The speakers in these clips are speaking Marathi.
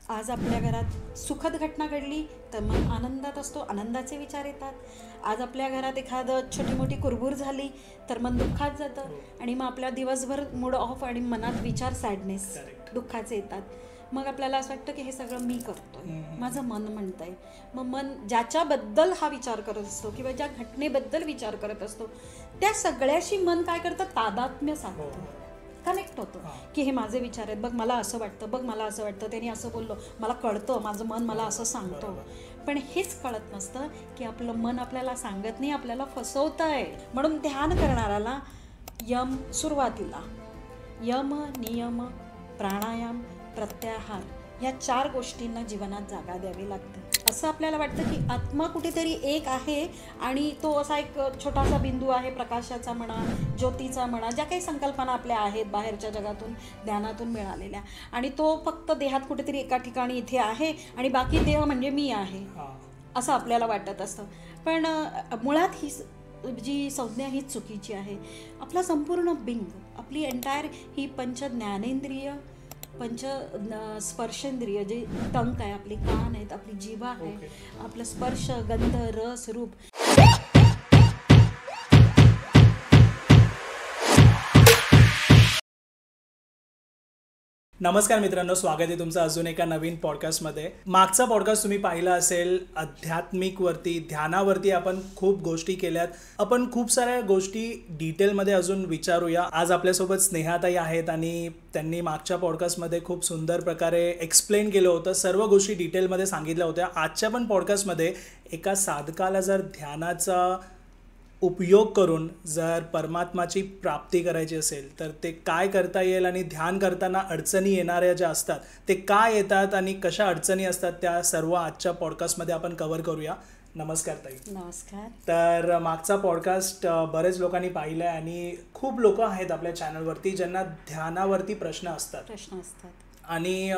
आज आपल्या घरात सुखद घटना घडली तर मन आनंदात असतो, आनंदाचे विचार येतात. आज आपल्या घरात एखादं छोटी मोठी कुरबूर झाली तर मन दुःखात जातं आणि मग आपल्या दिवसभर मूड ऑफ आणि मनात विचार सॅडनेस दुःखाचे येतात. मग आपल्याला असं वाटतं की हे सगळं मी करतोय, माझं मन म्हणतंय. मग मन ज्याच्याबद्दल हा विचार करत असतो किंवा ज्या घटनेबद्दल विचार करत असतो त्या सगळ्याशी मन काय करतं, तादात्म्य साधतं, कनेक्ट होतं की हे माझे विचार आहेत, बघ मला असं वाटतं, बघ मला असं वाटतं, त्यांनी असं बोललो, मला कळतं, माझं मन मला असं सांगतं. पण हेच कळत नसतं की आपलं मन आपल्याला सांगत नाही, आपल्याला फसवतं आहे. म्हणून ध्यान करणाऱ्याला सुरुवातीला यम, नियम, प्राणायाम, प्रत्याहार ह्या 4 गोष्टींना जीवनात जागा द्यावी लागते. असं आपल्याला वाटतं की आत्मा कुठेतरी एक आहे आणि तो असा एक छोटासा बिंदू आहे, प्रकाशाचा म्हणा, ज्योतीचा म्हणा, ज्या काही संकल्पना आपल्या आहेत बाहेरच्या जगातून ध्यानातून मिळालेल्या, आणि तो फक्त देहात कुठेतरी एका ठिकाणी इथे आहे आणि बाकी देह म्हणजे मी आहे असं आपल्याला वाटत असतं. पण मुळात ही जी संज्ञा ही चुकीची आहे. आपला संपूर्ण बिंग, आपली एंटायर ही पंच ज्ञानेंद्रिय, पंच स्पर्शेंद्रिय, जे टंक आहे, आपली कान आहेत, आपली जिव्हा आहे, आपलं स्पर्श, गंध, रस, रूप. नमस्कार मित्रांनो, स्वागत आहे तुमचं अजून एका नवीन पॉडकास्टमध्ये. मागचा पॉडकास्ट तुम्ही पाहिला असेल, आध्यात्मिकवरती, ध्यानावरती आपण खूप गोष्टी केल्यात. आपण खूप साऱ्या गोष्टी डिटेलमध्ये अजून विचारूया. आज आपल्यासोबत स्नेहाताई आहेत आणि त्यांनी मागच्या पॉडकास्टमध्ये खूप सुंदर प्रकारे एक्सप्लेन केलं होतं, सर्व गोष्टी डिटेलमध्ये सांगितल्या होत्या. आजच्या पण पॉडकास्टमध्ये एका साधकाला जर ध्यानाचा उपयोग करून जर परमात्माची प्राप्ती करायची असेल तर ते काय करता येईल, आणि ध्यान करताना अडचणी येणाऱ्या ज्या असतात ते काय येतात आणि कशा अडचणी असतात, त्या सर्व आजच्या पॉडकास्टमध्ये आपण कव्हर करूया. नमस्कार ताई. नमस्कार. तर मागचा पॉडकास्ट बरेच लोकांनी पाहिला आहे आणि खूप लोक आहेत आपल्या चॅनलवरती ज्यांना ध्यानावरती प्रश्न असतात आणि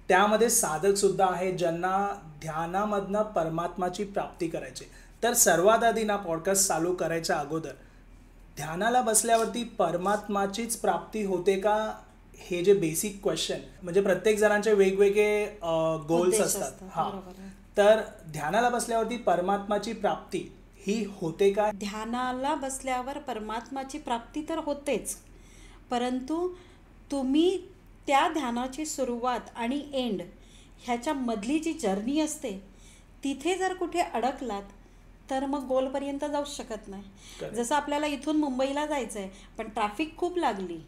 त्यामध्ये साधकसुद्धा आहेत ज्यांना ध्यानामधनं परमात्माची प्राप्ती करायची. तर सर्वात आधी ना, पॉडकास्ट चालू करायच्या अगोदर ध्यानाला बसल्यावरती परमात्माचीच प्राप्ती होते का, हे जे बेसिक क्वेश्चन, म्हणजे प्रत्येक जणांचे वेगवेगळे गोल्स असतात. तर ध्यानाला बसल्यावरती परमात्माची प्राप्ती ही होते का? ध्यानाला बसल्यावर परमात्माची प्राप्ती तर होतेच, परंतु तुम्ही त्या ध्यानाची सुरुवात आणि एंड ह्याच्या मधली जी जर्नी असते तिथे जर कुठे अडकलात तर मग गोलपर्यंत जाऊच शकत नाही. जसं आपल्याला इथून मुंबईला जायचं आहे पण ट्रॅफिक खूप लागली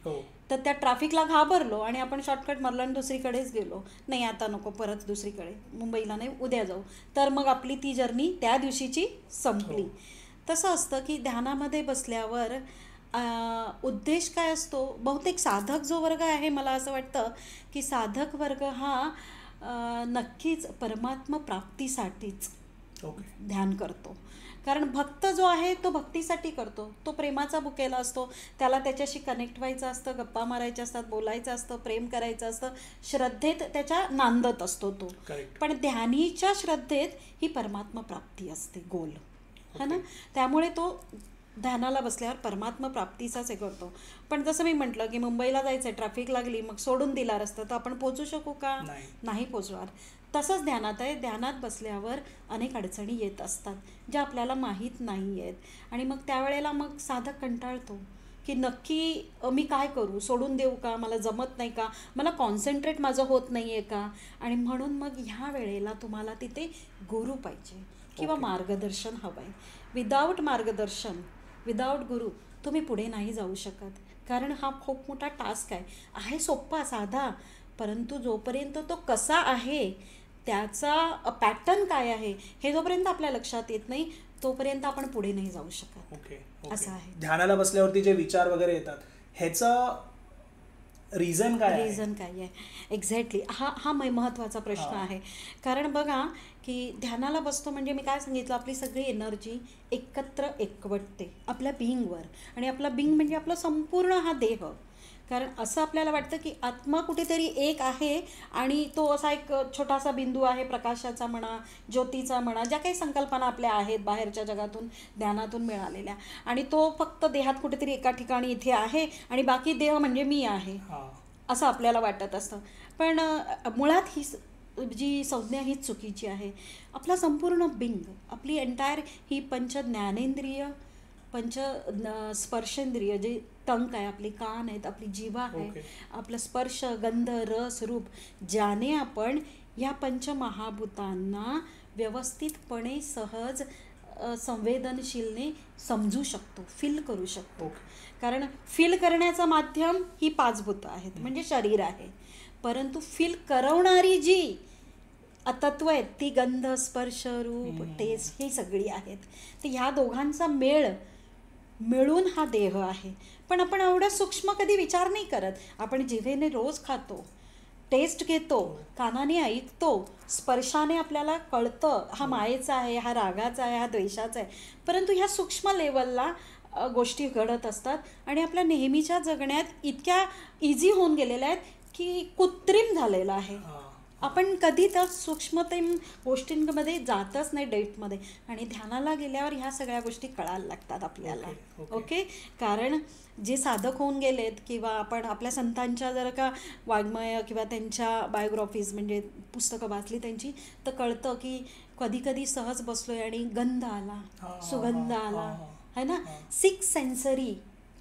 तर त्या ट्रॅफिकला घाबरलो आणि आपण शॉर्टकट मारला आणि दुसरीकडेच गेलो, नाही आता नको, परत दुसरीकडे, मुंबईला नाही उद्या जाऊ, तर मग आपली ती जर्नी त्या दिवशीची संपली. तसं असतं की ध्यानामध्ये बसल्यावर उद्देश काय असतो, बहुतेक साधक जो वर्ग आहे, मला असं वाटतं की साधक वर्ग हा नक्कीच परमात्मा प्राप्तीसाठीच ध्यान करतो. कारण भक्त जो आहे तो भक्तीसाठी करतो, तो प्रेमाचा भुकेला असतो, त्याला त्याच्याशी कनेक्ट व्हायचं असतं, गप्पा मारायच्या असतात, बोलायचं असतं, प्रेम करायचं असतं, श्रद्धेत त्याच्या नांदत असतो तो. पण ध्यानीच्या श्रद्धेत ही परमात्मा प्राप्ती असते, गोल है ना. त्यामुळे तो ध्यानाला बसल्यावर परमात्मा प्राप्तीचाच हे करतो. पण जसं मी म्हटलं की मुंबईला जायचं आहे, ट्रॅफिक लागली, मग सोडून दिला रस्ता, तर आपण पोचू शकू का? नाही पोचणार. तसंच ध्यानात आहे. ध्यानात बसल्यावर अनेक अडचणी येत असतात ज्या आपल्याला माहीत नाही आहेत आणि मग त्यावेळेला मग साधक कंटाळतो की नक्की मी काय करू, सोडून देऊ का, मला जमत नाही का, मला कॉन्सन्ट्रेट माझं होत नाही आहे का. आणि म्हणून मग ह्या वेळेला तुम्हाला तिथे गुरु पाहिजे किंवा मार्गदर्शन हवं आहे. विदाऊट मार्गदर्शन, विदाऊट गुरु तुम्ही पुढे नाही जाऊ शकत. कारण हा खूप मोठा टास्क आहे सोपा साधा, परंतु जोपर्यंत तो कसा आहे, त्याचा पॅटर्न काय आहे, हे जोपर्यंत आपल्या लक्षात येत नाही तोपर्यंत आपण पुढे नाही जाऊ शकत. असं आहे. ध्यानाला बसल्यावरती जे विचार वगैरे येतात ह्याचं रिझन काय आहे? एक्झॅक्टली हा महत्त्वाचा प्रश्न आहे. कारण बघा की ध्यानाला बसतो म्हणजे मी काय सांगितलं, आपली सगळी एनर्जी एकत्र एकवटते आपल्या बिंगवर, आणि आपला बिंग म्हणजे आपला संपूर्ण हा देह. कारण असं आपल्याला वाटतं की आत्मा कुठेतरी एक आहे आणि तो असा एक छोटासा बिंदू आहे, प्रकाशाचा म्हणा, ज्योतीचा म्हणा, ज्या काही संकल्पना आपल्या आहेत बाहेरच्या जगातून ध्यानातून मिळालेल्या, आणि तो फक्त देहात कुठेतरी एका ठिकाणी इथे आहे आणि बाकी देह म्हणजे मी आहे असं आपल्याला वाटत असतं. पण मुळात ही जी संज्ञा ही चुकीची आहे. आपला संपूर्ण बिंग, आपली एंटायर ही पंच ज्ञानेंद्रिय, स्पर्शेंद्रिय, जे टंक आहे, आपले कान आहेत, आपली जिव्हा आहे, Okay. आपलं स्पर्श, गंध, रस, रूप, ज्याने आपण या पंचमहाभूतांना व्यवस्थितपणे सहज संवेदनशीलने समजू शकतो, फील करू शकतो. Okay. कारण फील करण्याचं माध्यम ही 5 भूतं आहेत, म्हणजे शरीर आहे. परंतु फील करवणारी जी तत्व आहेत ती गंध, स्पर्श, रूप, टेस्ट ही सगळी आहेत. तर ह्या दोघांचा मेळ मिळून हा देह आहे. पण आपण एवढं सूक्ष्म कधी विचार नाही करत. आपण जिभेने रोज खातो, टेस्ट घेतो, कानाने ऐकतो, स्पर्शाने आपल्याला कळतं हा मायेचा आहे, हा रागाचा आहे, हा द्वेषाचा आहे. परंतु ह्या सूक्ष्म लेवलला गोष्टी घडत असतात आणि आपल्या नेहमीच्या जगण्यात इतक्या इझी होऊन गेलेल्या आहेत की कृत्रिम झालेलं आहे. आपण कधी त्या सूक्ष्मतेम गोष्टींमध्ये जातच नाही डेप्थमध्ये. आणि ध्यानाला गेल्यावर ह्या सगळ्या गोष्टी कळायला लागतात आपल्याला. ओके. कारण जे साधक होऊन गेलेत किंवा आपण आपल्या संतांच्या जर का वाङ्मय किंवा त्यांच्या बायोग्राफीज म्हणजे पुस्तकं वाचली त्यांची, तर कळतं की कधी कधी सहज बसलोय आणि गंध आला, सुगंध आला, है ना. 6 सेन्सरी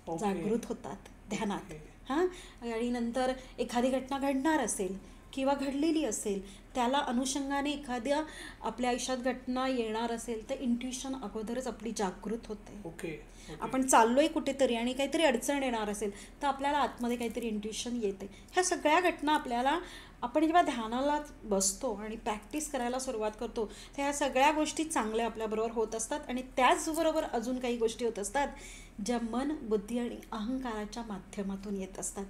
जागृत होतात ध्यानात. हां. आणि नंतर एखादी घटना घडणार असेल किंवा घडलेली असेल, त्याला अनुषंगाने एखाद्या आपल्या आयुष्यात घटना येणार असेल तर इंट्युशन अगोदरच आपली जागृत होते. ओके. आपण चाललोय कुठेतरी आणि काहीतरी अडचण येणार असेल तर आपल्याला आतमध्ये काहीतरी इंट्युशन येते. ह्या सगळ्या घटना आपल्याला, आपण जेव्हा ध्यानाला बसतो आणि प्रॅक्टिस करायला सुरुवात करतो तर ह्या सगळ्या गोष्टी चांगल्या आपल्याबरोबर होत असतात. आणि त्याचबरोबर अजून काही गोष्टी होत असतात ज्या मन, बुद्धी आणि अहंकाराच्या माध्यमातून येत असतात.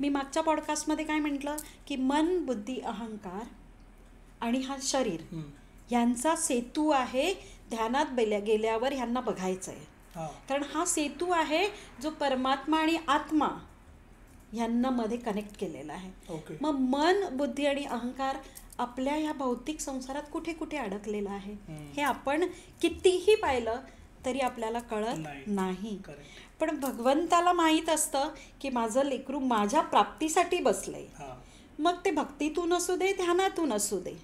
मी मागच्या पॉडकास्टमध्ये काय म्हटलं की मन, बुद्धी, अहंकार आणि हा शरीर यांचा सेतू आहे. ध्यानात गेल्यावर ह्यांना बघायचं आहे. कारण हा सेतू आहे जो परमात्मा आणि आत्मा ह्यांना मध्ये कनेक्ट केलेला आहे. मग मन, बुद्धी आणि अहंकार आपल्या ह्या भौतिक संसारात कुठे कुठे अडकलेला आहे हे आपण कितीही पाहिलं तरी आपल्याला कळत नाही. पण भगवंताला माहीत असतं की माझं लेकरू माझ्या प्राप्तीसाठी बसलंय. मग ते भक्तीतून असू दे, ध्यानातून असू दे,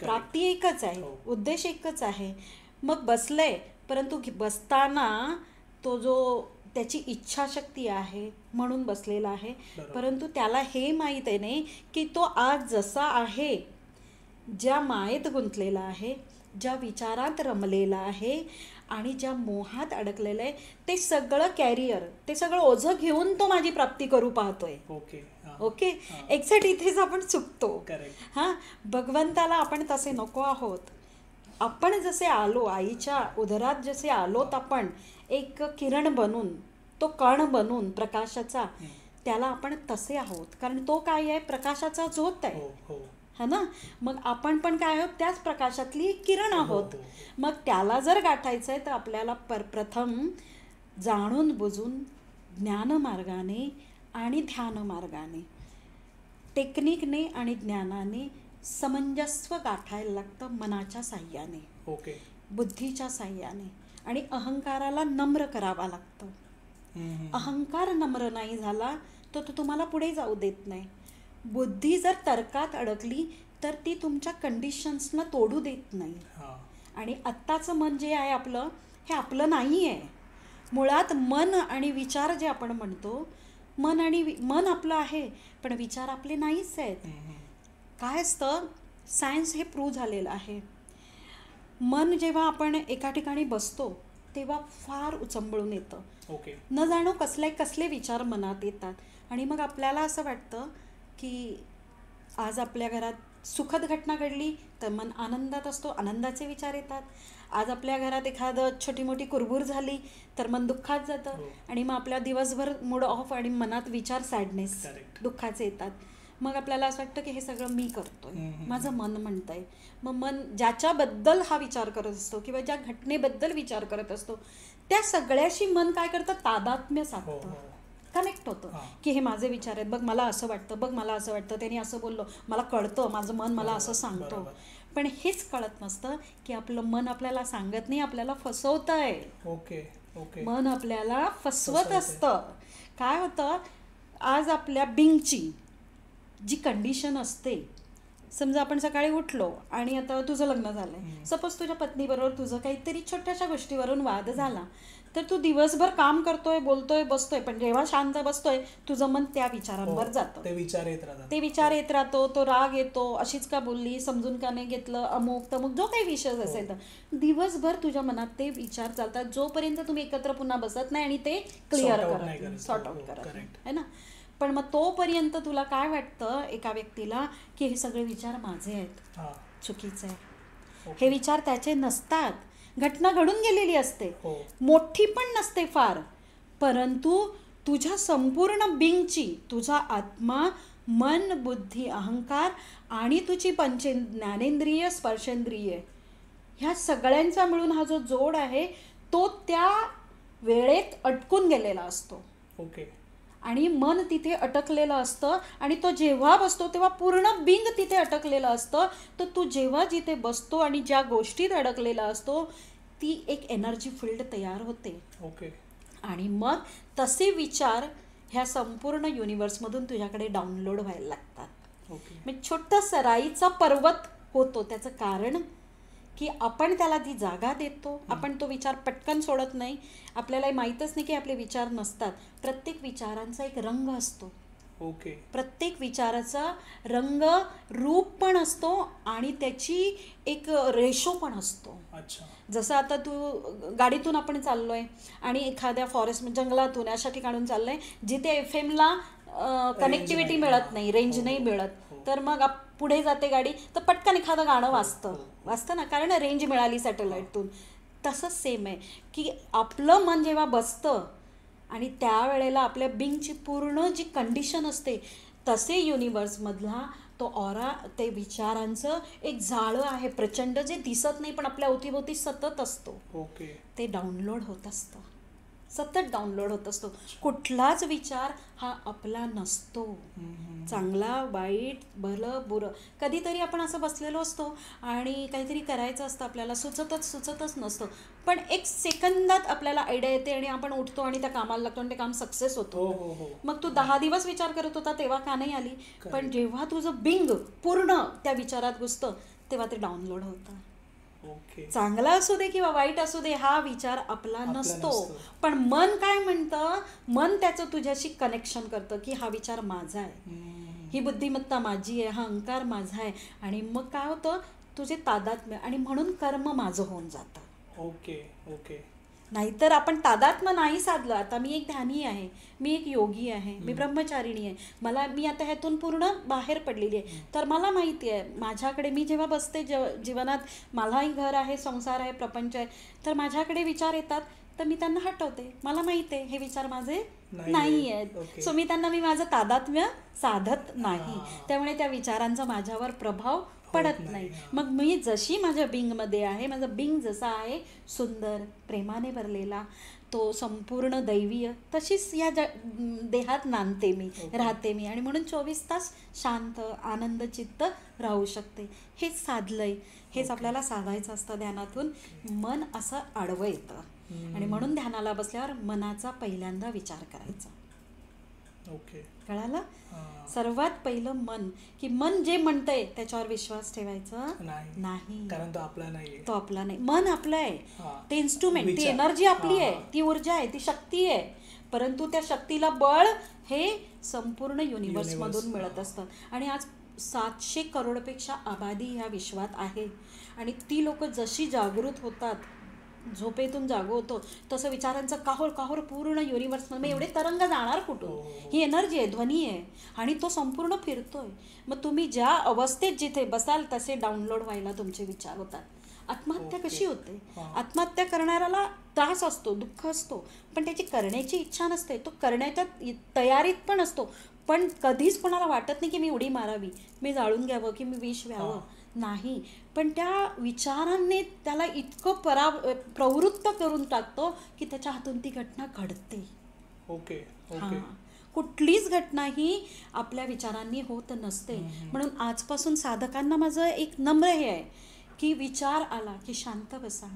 प्राप्ती एकच आहे, उद्देश एकच आहे. मग बसलंय, परंतु बसताना तो जो त्याची इच्छाशक्ती आहे म्हणून बसलेला आहे. परंतु त्याला हे माहीत आहे नाही की तो आज जसा आहे, ज्या मायेत गुंतलेला आहे, ज्या विचारात रमलेला आहे आणि ज्या मोहात अडकलेलं आहे, ते सगळं कॅरियर, ते सगळं ओझं घेऊन तो माझी प्राप्ती करू पाहतोय. ओके. एक्झॅक्ट इथेच आपण चुकतो. हां. भगवंताला आपण तसे नको आहोत. आपण जसे आलो, आईच्या उदरात जसे आलोत, आपण एक किरण बनून, तो कण बनून प्रकाशाचा, त्याला आपण तसे आहोत. कारण तो काय आहे, प्रकाशाचा झोत आहे, है ना. मग आपण पण काय आहोत, त्याच प्रकाशातली किरण आहोत. मग त्याला जर गाठायचं आहे तर आपल्याला प्रथम जाणून बुजून ज्ञानमार्गाने आणि ध्यानमार्गाने, टेक्निकने आणि ज्ञानाने समंजस्व गाठायला लागतं. मनाच्या साह्याने, बुद्धीच्या साह्याने. आणि अहंकाराला नम्र करावा लागतं. अहंकार नम्र नाही झाला तर तो तुम्हाला पुढे जाऊ देत नाही. बुद्धी जर तर्कात अडकली तर ती तुमच्या कंडिशन्सना तोडू देत नाही. आणि आत्ताचं मन जे आहे आपलं, हे आपलं नाही आहे. मुळात मन आणि विचार जे आपण म्हणतो, मन आपलं आहे पण विचार आपले नाहीच आहेत. काय असतं, सायन्स हे प्रूव्ह झालेलं आहे. मन जेव्हा आपण एका ठिकाणी बसतो तेव्हा फार उचंबळून येतं. न जाणो कसले विचार मनात येतात. आणि मग आपल्याला असं वाटतं की आज आपल्या घरात सुखद घटना घडली तर मन आनंदात असतो, आनंदाचे विचार येतात. आज आपल्या घरात एखादं छोटी मोठी कुरबूर झाली तर मन दुःखात जातं. आणि मग आपल्या दिवसभर मूड ऑफ आणि मनात विचार सॅडनेस, दुःखाचे येतात. मग आपल्याला असं वाटतं की हे सगळं मी करतोय, माझं मन म्हणतंय. मग मन ज्याच्याबद्दल हा विचार करत असतो किंवा ज्या घटनेबद्दल विचार करत असतो त्या सगळ्याशी मन काय करतं, तादात्म्य साधतं, कनेक्ट होतं की हे माझे विचार आहेत, बघ मला असं वाटतं, बघ मला असं वाटतं, त्यांनी असं बोललो, मला कळतं, माझं मन मला असं सांगतो. पण हेच कळत नसतं की आपलं मन आपल्याला सांगत नाही, आपल्याला फसवत आहे. मन आपल्याला फसवत असतं. काय होतं, आज आपल्या बिंगची जी कंडिशन असते, समजा आपण सकाळी उठलो आणि आता तुझं लग्न झालंय, सपोज तुझ्या पत्नीबरोबर तुझं काहीतरी छोट्याशा गोष्टीवरून वाद झाला, तर तू दिवसभर काम करतोय, बोलतोय, बसतोय, पण जेव्हा शांत बसतोय तुझं मन त्या विचारांवर जातं, ते विचार येत राहतात, ते विचार येत राहतो, तो राग येतो, अशीच का बोलली, समजून का नाही घेतलं, अमुक तमुक जो काही विषय असेल तर दिवसभर तुझ्या मनात ते विचार चालतात, जोपर्यंत तुम्ही एकत्र पुन्हा बसत नाही आणि ते क्लिअर करत, सॉर्ट आउट करत है ना. पण मग तोपर्यंत तुला काय वाटतं एका व्यक्तीला की हे सगळे विचार माझे आहेत, चुकीचं आहे. हे विचार त्याचे नसतात, घटना घडून गेलेली असते, मोठी पण नसते फार, परंतु तुझ्या संपूर्ण बिंगची, तुझा आत्मा, मन, बुद्धी, अहंकार आणि तुझी ज्ञानेंद्रिय, स्पर्शेंद्रिय, ह्या सगळ्यांचा मिळून हा जो जोड आहे तो त्या वेळेत अटकून गेलेला असतो. आणि मन तिथे अटकलेलं असतं आणि तो जेव्हा बसतो तेव्हा पूर्ण बिंग तिथे अटकलेलं असतं. तर तू जेव्हा जिथे बसतो आणि ज्या गोष्टीत अडकलेला असतो ती एक एनर्जी फील्ड तयार होते. आणि मग तसे विचार ह्या संपूर्ण युनिवर्समधून तुझ्याकडे डाउनलोड व्हायला लागतात. म्हणजे छोटा सराईचा पर्वत होतो. त्याचं कारण की आपण त्याला ती जागा देतो, आपण तो विचार पटकन सोडत नाही, आपल्याला माहीतच नाही की आपले विचार नसतात. प्रत्येक विचारांचा एक रंग असतो. प्रत्येक विचाराचा रंग, रूप पण असतो आणि त्याची एक रेशो पण असतो. जसं आता तू गाडीतून आपण चाललोय आणि एखाद्या फॉरेस्ट जंगलातून अशा ठिकाणून चाललोय जिथे FM ला कनेक्टिव्हिटी मिळत नाही, रेंज नाही मिळत, तर मग पुढे जाते गाडी तर पटकन एखादं गाणं वाजतं ना, कारण रेंज मिळाली सॅटेलाईटतून. तसंच सेम आहे की आपलं मन जेव्हा बसतं आणि त्यावेळेला आपल्या बिंगची पूर्ण जी कंडिशन असते, तसे युनिवर्समधला तो ऑरा, ते विचारांचं एक जाळं आहे प्रचंड, जे दिसत नाही पण आपल्या अवतीभोवती सतत असतो. ते डाउनलोड होत असतं, सतत डाउनलोड होत असतो. कुठलाच विचार हा आपला नसतो. चांगला, वाईट, भलं, बुरं. कधीतरी आपण असं बसलेलो असतो आणि काहीतरी करायचं असतं, आपल्याला सुचतच नसतं, पण एक सेकंदात आपल्याला आयडिया येते आणि आपण उठतो आणि त्या कामाला लागतो आणि ते काम सक्सेस होतं. मग तू 10 दिवस विचार करत होता तेव्हा का नाही आली, पण जेव्हा तुझं बिंग पूर्ण त्या विचारात घुसतं तेव्हा ते डाउनलोड होतं. चांगला असू दे किंवा वाईट असू दे, हा विचार आपला नसतो. पण मन काय म्हणतं, मन त्याचं तुझ्याशी कनेक्शन करतं की हा विचार माझा आहे, ही बुद्धिमत्ता माझी आहे, हा अहंकार माझा आहे. आणि मग काय होतं, तुझे तादात्म्य, आणि म्हणून कर्म माझं होऊन जातं. नाहीतर आपण तादात्म्य नाही साधलं. आता मी एक ध्यानी आहे, मी एक योगी आहे, मी ब्रह्मचारिणी आहे, मी आता ह्यातून पूर्ण बाहेर पडलेली आहे, तर मला माहिती आहे माझ्याकडे, मी जेव्हा बसते जीवनात, मलाही घर आहे, संसार आहे, प्रपंच आहे, तर माझ्याकडे विचार येतात तर मी त्यांना हटवते. मला माहिती आहे हे विचार माझे नाही आहेत, सो मी माझं तादात्म्य साधत नाही, त्यामुळे त्या विचारांचा माझ्यावर प्रभाव पडत नाही. मग मी जशी माझ्या बिंगमध्ये आहे, माझं बिंग जसा आहे सुंदर, प्रेमाने भरलेला, तो संपूर्ण दैवीय, तशीच या देहात नांदते मी, राहते मी, आणि म्हणून 24 तास शांत, आनंद चित्त राहू शकते. हेच साधलंय, हेच आपल्याला साधायचं असतं ध्यानातून. मन असं आडवं येतं आणि म्हणून ध्यानाला बसल्यावर मनाचा पहिल्यांदा विचार करायचा. कळालं? सर्वात पहिलं मन, की मन जे म्हणतंय त्याच्यावर विश्वास ठेवायचा नाही, कारण तो आपला नाही. मन आपलं आहे, ते इन्स्ट्रुमेंट, ती एनर्जी आपली आहे, ती ऊर्जा आहे, ती शक्ती आहे, परंतु त्या शक्तीला बळ हे संपूर्ण युनिवर्स मधून मिळत असतं. आणि आज 700 करोडपेक्षा आबादी ह्या विश्वात आहे, आणि ती लोक जशी जागृत होतात, झोपेतून जागो होतो, तसं विचारांचं काहोर पूर्ण युनिवर्समध्ये एवढे तरंग जाणार कुठून? ही एनर्जी आहे, ध्वनी आहे, आणि तो संपूर्ण फिरतोय. मग तुम्ही ज्या अवस्थेत जिथे बसाल तसे डाउनलोड व्हायला तुमचे विचार होतात. आत्महत्या कशी होते? आत्महत्या करणाऱ्याला त्रास असतो, दुःख असतो, पण त्याची करण्याची इच्छा नसते, तो करण्याच्या तयारीत पण असतो, पण कधीच कोणाला वाटत नाही की मी उडी मारावी, मी जाळून घ्यावं, की मी विष व्हावं, नाही. पण त्या विचारांनी त्याला इतकं प्रवृत्त करून टाकतो की त्याच्या हातून ती घटना घडते. कुठलीच घटना ही आपल्या विचारांनी होत नसते. म्हणून आजपासून साधकांना माझं एक नम्र हे आहे की विचार आला की शांत बसा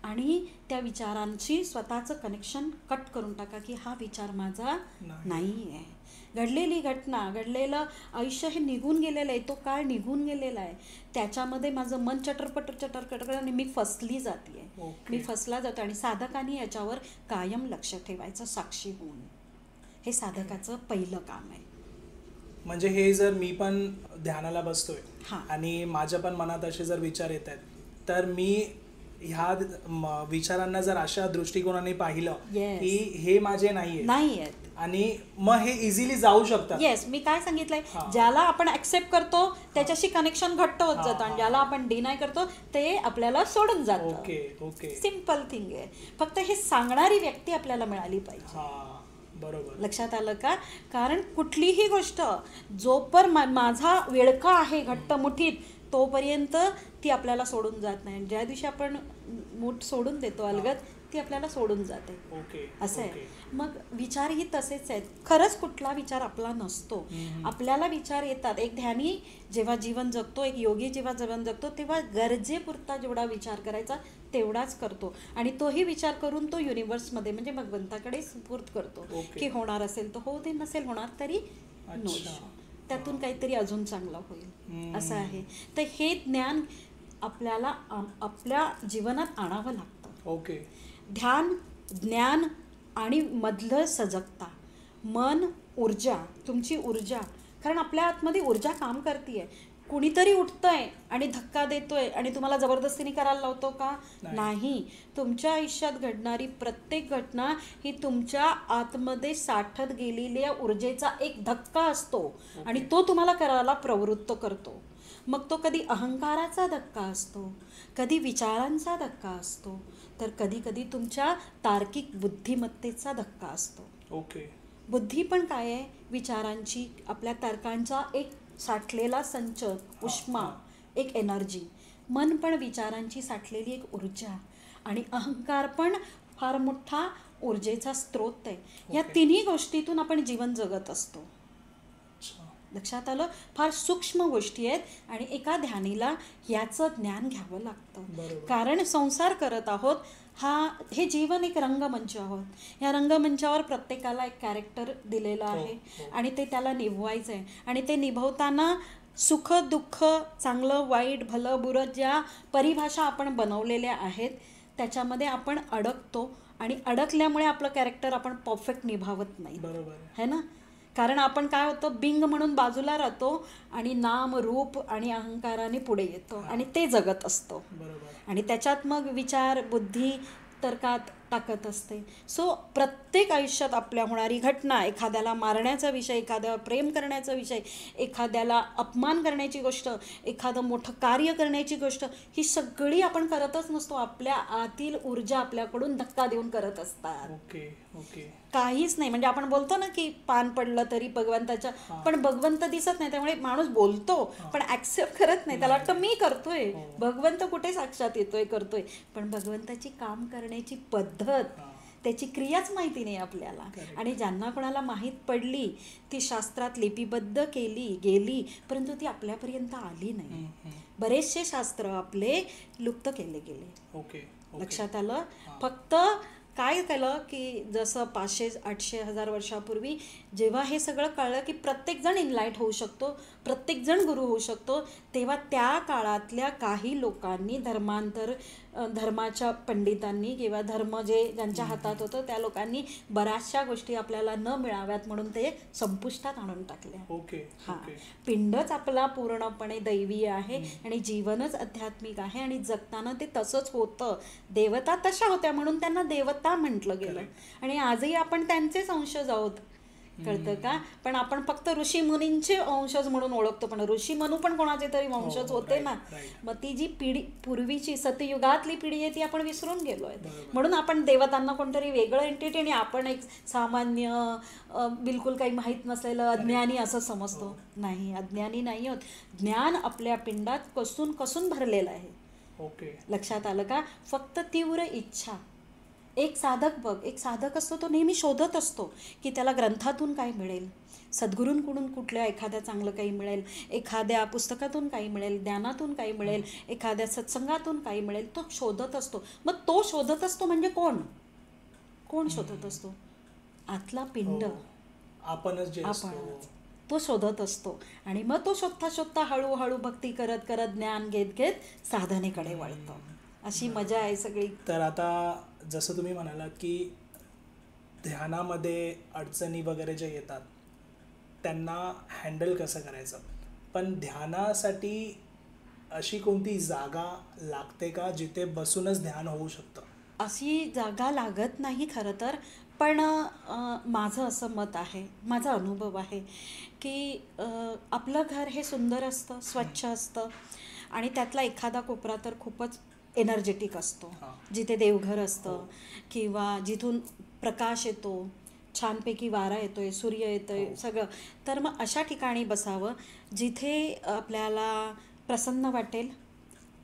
आणि त्या विचारांशी स्वतःचं कनेक्शन कट करून टाका की हा विचार माझा नाही आहे. घडलेली घटना, घडलेलं आयुष्य हे निघून गेलेलं आहे, तो काळ निघून गेलेला आहे. त्याच्यामध्ये माझं मन चटरपटर आणि मी फसली जाते. मी फसला जातो. आणि साधकाने याच्यावर कायम लक्ष ठेवायचं, साक्षी होऊन. हे साधकाचं पहिलं काम आहे. म्हणजे हे जर मी पण ध्यानाला बसतोय हां. आणि माझ्या पण मनात असे जर विचार येत आहेत, तर मी ह्या विचारांना जर अशा दृष्टिकोनाने पाहिलं की हे माझे नाही आहेत आणि मग हे इझिली जाऊ शकतात. येस, मी काय सांगितलंय, ज्याला आपण ऍक्सेप्ट करतो त्याच्याशी कनेक्शन घट्ट होत जातं, आणि ज्याला आपण डिनाय करतो ते आपल्याला सोडून जातं. ओके. सिम्पल थिंग आहे. फक्त हे सांगणारी व्यक्ती आपल्याला मिळाली पाहिजे. बरोबर. लक्षात आलं का? कारण कुठलीही गोष्ट जोपर्यंत माझा विळखा आहे घट्ट मुठीत, तोपर्यंत ती आपल्याला सोडून जात नाही. ज्या दिवशी आपण मूठ सोडून देतो अलगद, ती आपल्याला सोडून जाते. असं आहे. मग विचारही तसेच आहेत. खरंच कुठला विचार आपला नसतो, आपल्याला विचार येतात. एक ध्यानी जेव्हा जीवन जगतो, एक योगी जेव्हा जीवन जगतो, तेव्हा गरजेपुरता जेवढा विचार करायचा तेवढाच करतो, आणि तोही विचार करून तो युनिव्हर्समध्ये म्हणजे भगवंताकडे सुपूर्त करतो. की होणार असेल तर होऊ दे, नसेल होणार तरी नो, त्यातून काहीतरी अजून चांगलं होईल. असं आहे. तर हे ज्ञान आपल्याला आपल्या जीवनात आणावं लागतं. ध्यान, ज्ञान आणि मधलं सजगता, मन, ऊर्जा, तुमची ऊर्जा. कारण आपल्या आतमध्ये ऊर्जा काम करते. कुणीतरी उठतंय आणि धक्का देतोय आणि तुम्हाला जबरदस्तीने करायला लावतो का? नाही. तुमच्या आयुष्यात घडणारी प्रत्येक घटना ही तुमच्या आतमध्ये साठत गेलेल्या ऊर्जेचा एक धक्का असतो, आणि तो तुम्हाला करायला प्रवृत्त करतो. मग तो कधी अहंकाराचा धक्का असतो, कधी विचारांचा धक्का असतो, तर कधी कधी तुमच्या तार्किक बुद्धिमत्तेचा धक्का असतो. बुद्धी पण काय आहे? विचारांची, आपल्या तर्कांचा एक साठलेला संच, उष्मा, एक एनर्जी. मन पण विचारांची साठलेली एक ऊर्जा, आणि अहंकार पण फार मोठा ऊर्जेचा स्रोत आहे. या तिन्ही गोष्टीतून आपण जीवन जगत असतो. लक्षात आलं? फार सूक्ष्म गोष्टी आहेत, आणि एका ध्यानीला याचं ज्ञान घ्यावं लागतं. कारण संसार करत आहोत, हे जीवन एक रंगमंच आहोत. या रंगमंचावर प्रत्येकाला एक कॅरेक्टर दिलेलं आहे, आणि ते त्याला निभवायचं आहे. आणि ते निभवताना सुख दुःख, चांगलं वाईट, भलं बुरं, ज्या परिभाषा आपण बनवलेल्या आहेत त्याच्यामध्ये आपण अडकतो, आणि अडकल्यामुळे आपलं कॅरेक्टर आपण परफेक्ट निभावत नाही. है ना? कारण आपण काय होतं, बिंग म्हणून बाजूला राहतो, आणि नाम, रूप आणि अहंकाराने पुढे येतो, आणि ते जगत असतो. आणि त्याच्यात मग विचार, बुद्धी तर्कात टाकत असते. सो प्रत्येक आयुष्यात आपल्या होणारी घटना, एखाद्याला मारण्याचा विषय, एखाद्यावर प्रेम करण्याचा विषय, एखाद्याला अपमान करण्याची गोष्ट, एखादं मोठं कार्य करण्याची गोष्ट, ही सगळी आपण करतच नसतो. आपल्या आतील ऊर्जा आपल्याकडून धक्का देऊन करत असतात. काहीच नाही. म्हणजे आपण बोलतो ना की पान पडलं तरी भगवंताच्या, पण भगवंत दिसत नाही, त्यामुळे माणूस बोलतो पण ऍक्सेप्ट करत नाही. त्याला वाटतं मी करतोय, भगवंत कुठे साक्षात येतोय, करतोय. पण भगवंताची काम करण्याची पद्धत, त्याची क्रियाच माहिती नाही आपल्याला. आणि ज्यांना कोणाला माहीत पडली, ती शास्त्रात लिपिबद्ध केली गेली, परंतु ती आपल्यापर्यंत आली नाही. बरेचसे शास्त्र आपले लुप्त केले गेले. लक्षात आलं? फक्त काय केलं की जसं 500-800 हजार वर्षापूर्वी जेव्हा हे सगळं कळलं की प्रत्येकजण इनलाईट होऊ शकतो, प्रत्येकजण गुरु होऊ शकतो, तेव्हा त्या काळातल्या काही लोकांनी धर्माच्या पंडितांनी किंवा धर्म जे ज्यांच्या हातात होतं त्या लोकांनी बऱ्याचशा गोष्टी आपल्याला न मिळाव्यात म्हणून ते संपुष्टात आणून टाकल्या. पिंडच आपला पूर्णपणे दैवी आहे, आणि जीवनच आध्यात्मिक आहे, आणि जगताना ते तसंच होतं. देवता तशा होत्या म्हणून त्यांना देवता म्हटलं गेलं, आणि आजही आपण त्यांचेच अंशज आहोत. कळतं का? पण आपण फक्त ऋषी मुनींचे वंशज म्हणून ओळखतो, पण ऋषी मनू पण कोणाचे तरी वंशज होते ना. मग ती जी पिढी, पूर्वीची सतयुगातली पिढी आहे, ती आपण विसरून गेलोय. म्हणून आपण देवतांना कोणतरी वेगळं एंटिटी, आणि आपण एक सामान्य बिलकुल काही माहीत नसलेलं अज्ञानी असं समजतो. नाही, अज्ञानी नाही होत. ज्ञान आपल्या पिंडात कसून कसून भरलेलं आहे. लक्षात आलं का? फक्त तीव्र इच्छा. एक साधक बघ, एक साधक असतो तो नेहमी शोधत असतो की त्याला ग्रंथातून काय मिळेल, सद्गुरूंकडून कुठल्या एखाद्या चांगलं काही मिळेल, एखाद्या पुस्तकातून काही मिळेल, ज्ञानातून काही मिळेल, एखाद्या सत्संगातून काही मिळेल. तो शोधत असतो. मग तो शोधत असतो म्हणजे कोण शोधत असतो? आतला पिंड. आपणच जे असतो. आपणच तो शोधत असतो आणि मग तो शोधता शोधता हळूहळू भक्ती करत करत ज्ञान घेत घेत साधनेकडे वळतो. अशी मजा आहे सगळी. तर आता जसं तुम्ही म्हणालात की ध्यानामध्ये अडचणी वगैरे जे येतात त्यांना हँडल कसं करायचं, पण ध्यानासाठी अशी कोणती जागा लागते का जिथे बसूनच ध्यान होऊ शकतं? अशी जागा लागत नाही खरं तर, पण माझं असं मत आहे, माझा अनुभव आहे की आपलं घर हे सुंदर असतं, स्वच्छ असतं आणि त्यातला एखादा कोपरा तर खूपच एनर्जेटिक असतो, हां. जिथे देवघर असतं किंवा जिथून प्रकाश येतो, छानपैकी वारा येतोय, सूर्य येतोय, सगळं. तर मग अशा ठिकाणी बसावं जिथे आपल्याला प्रसन्न वाटेल,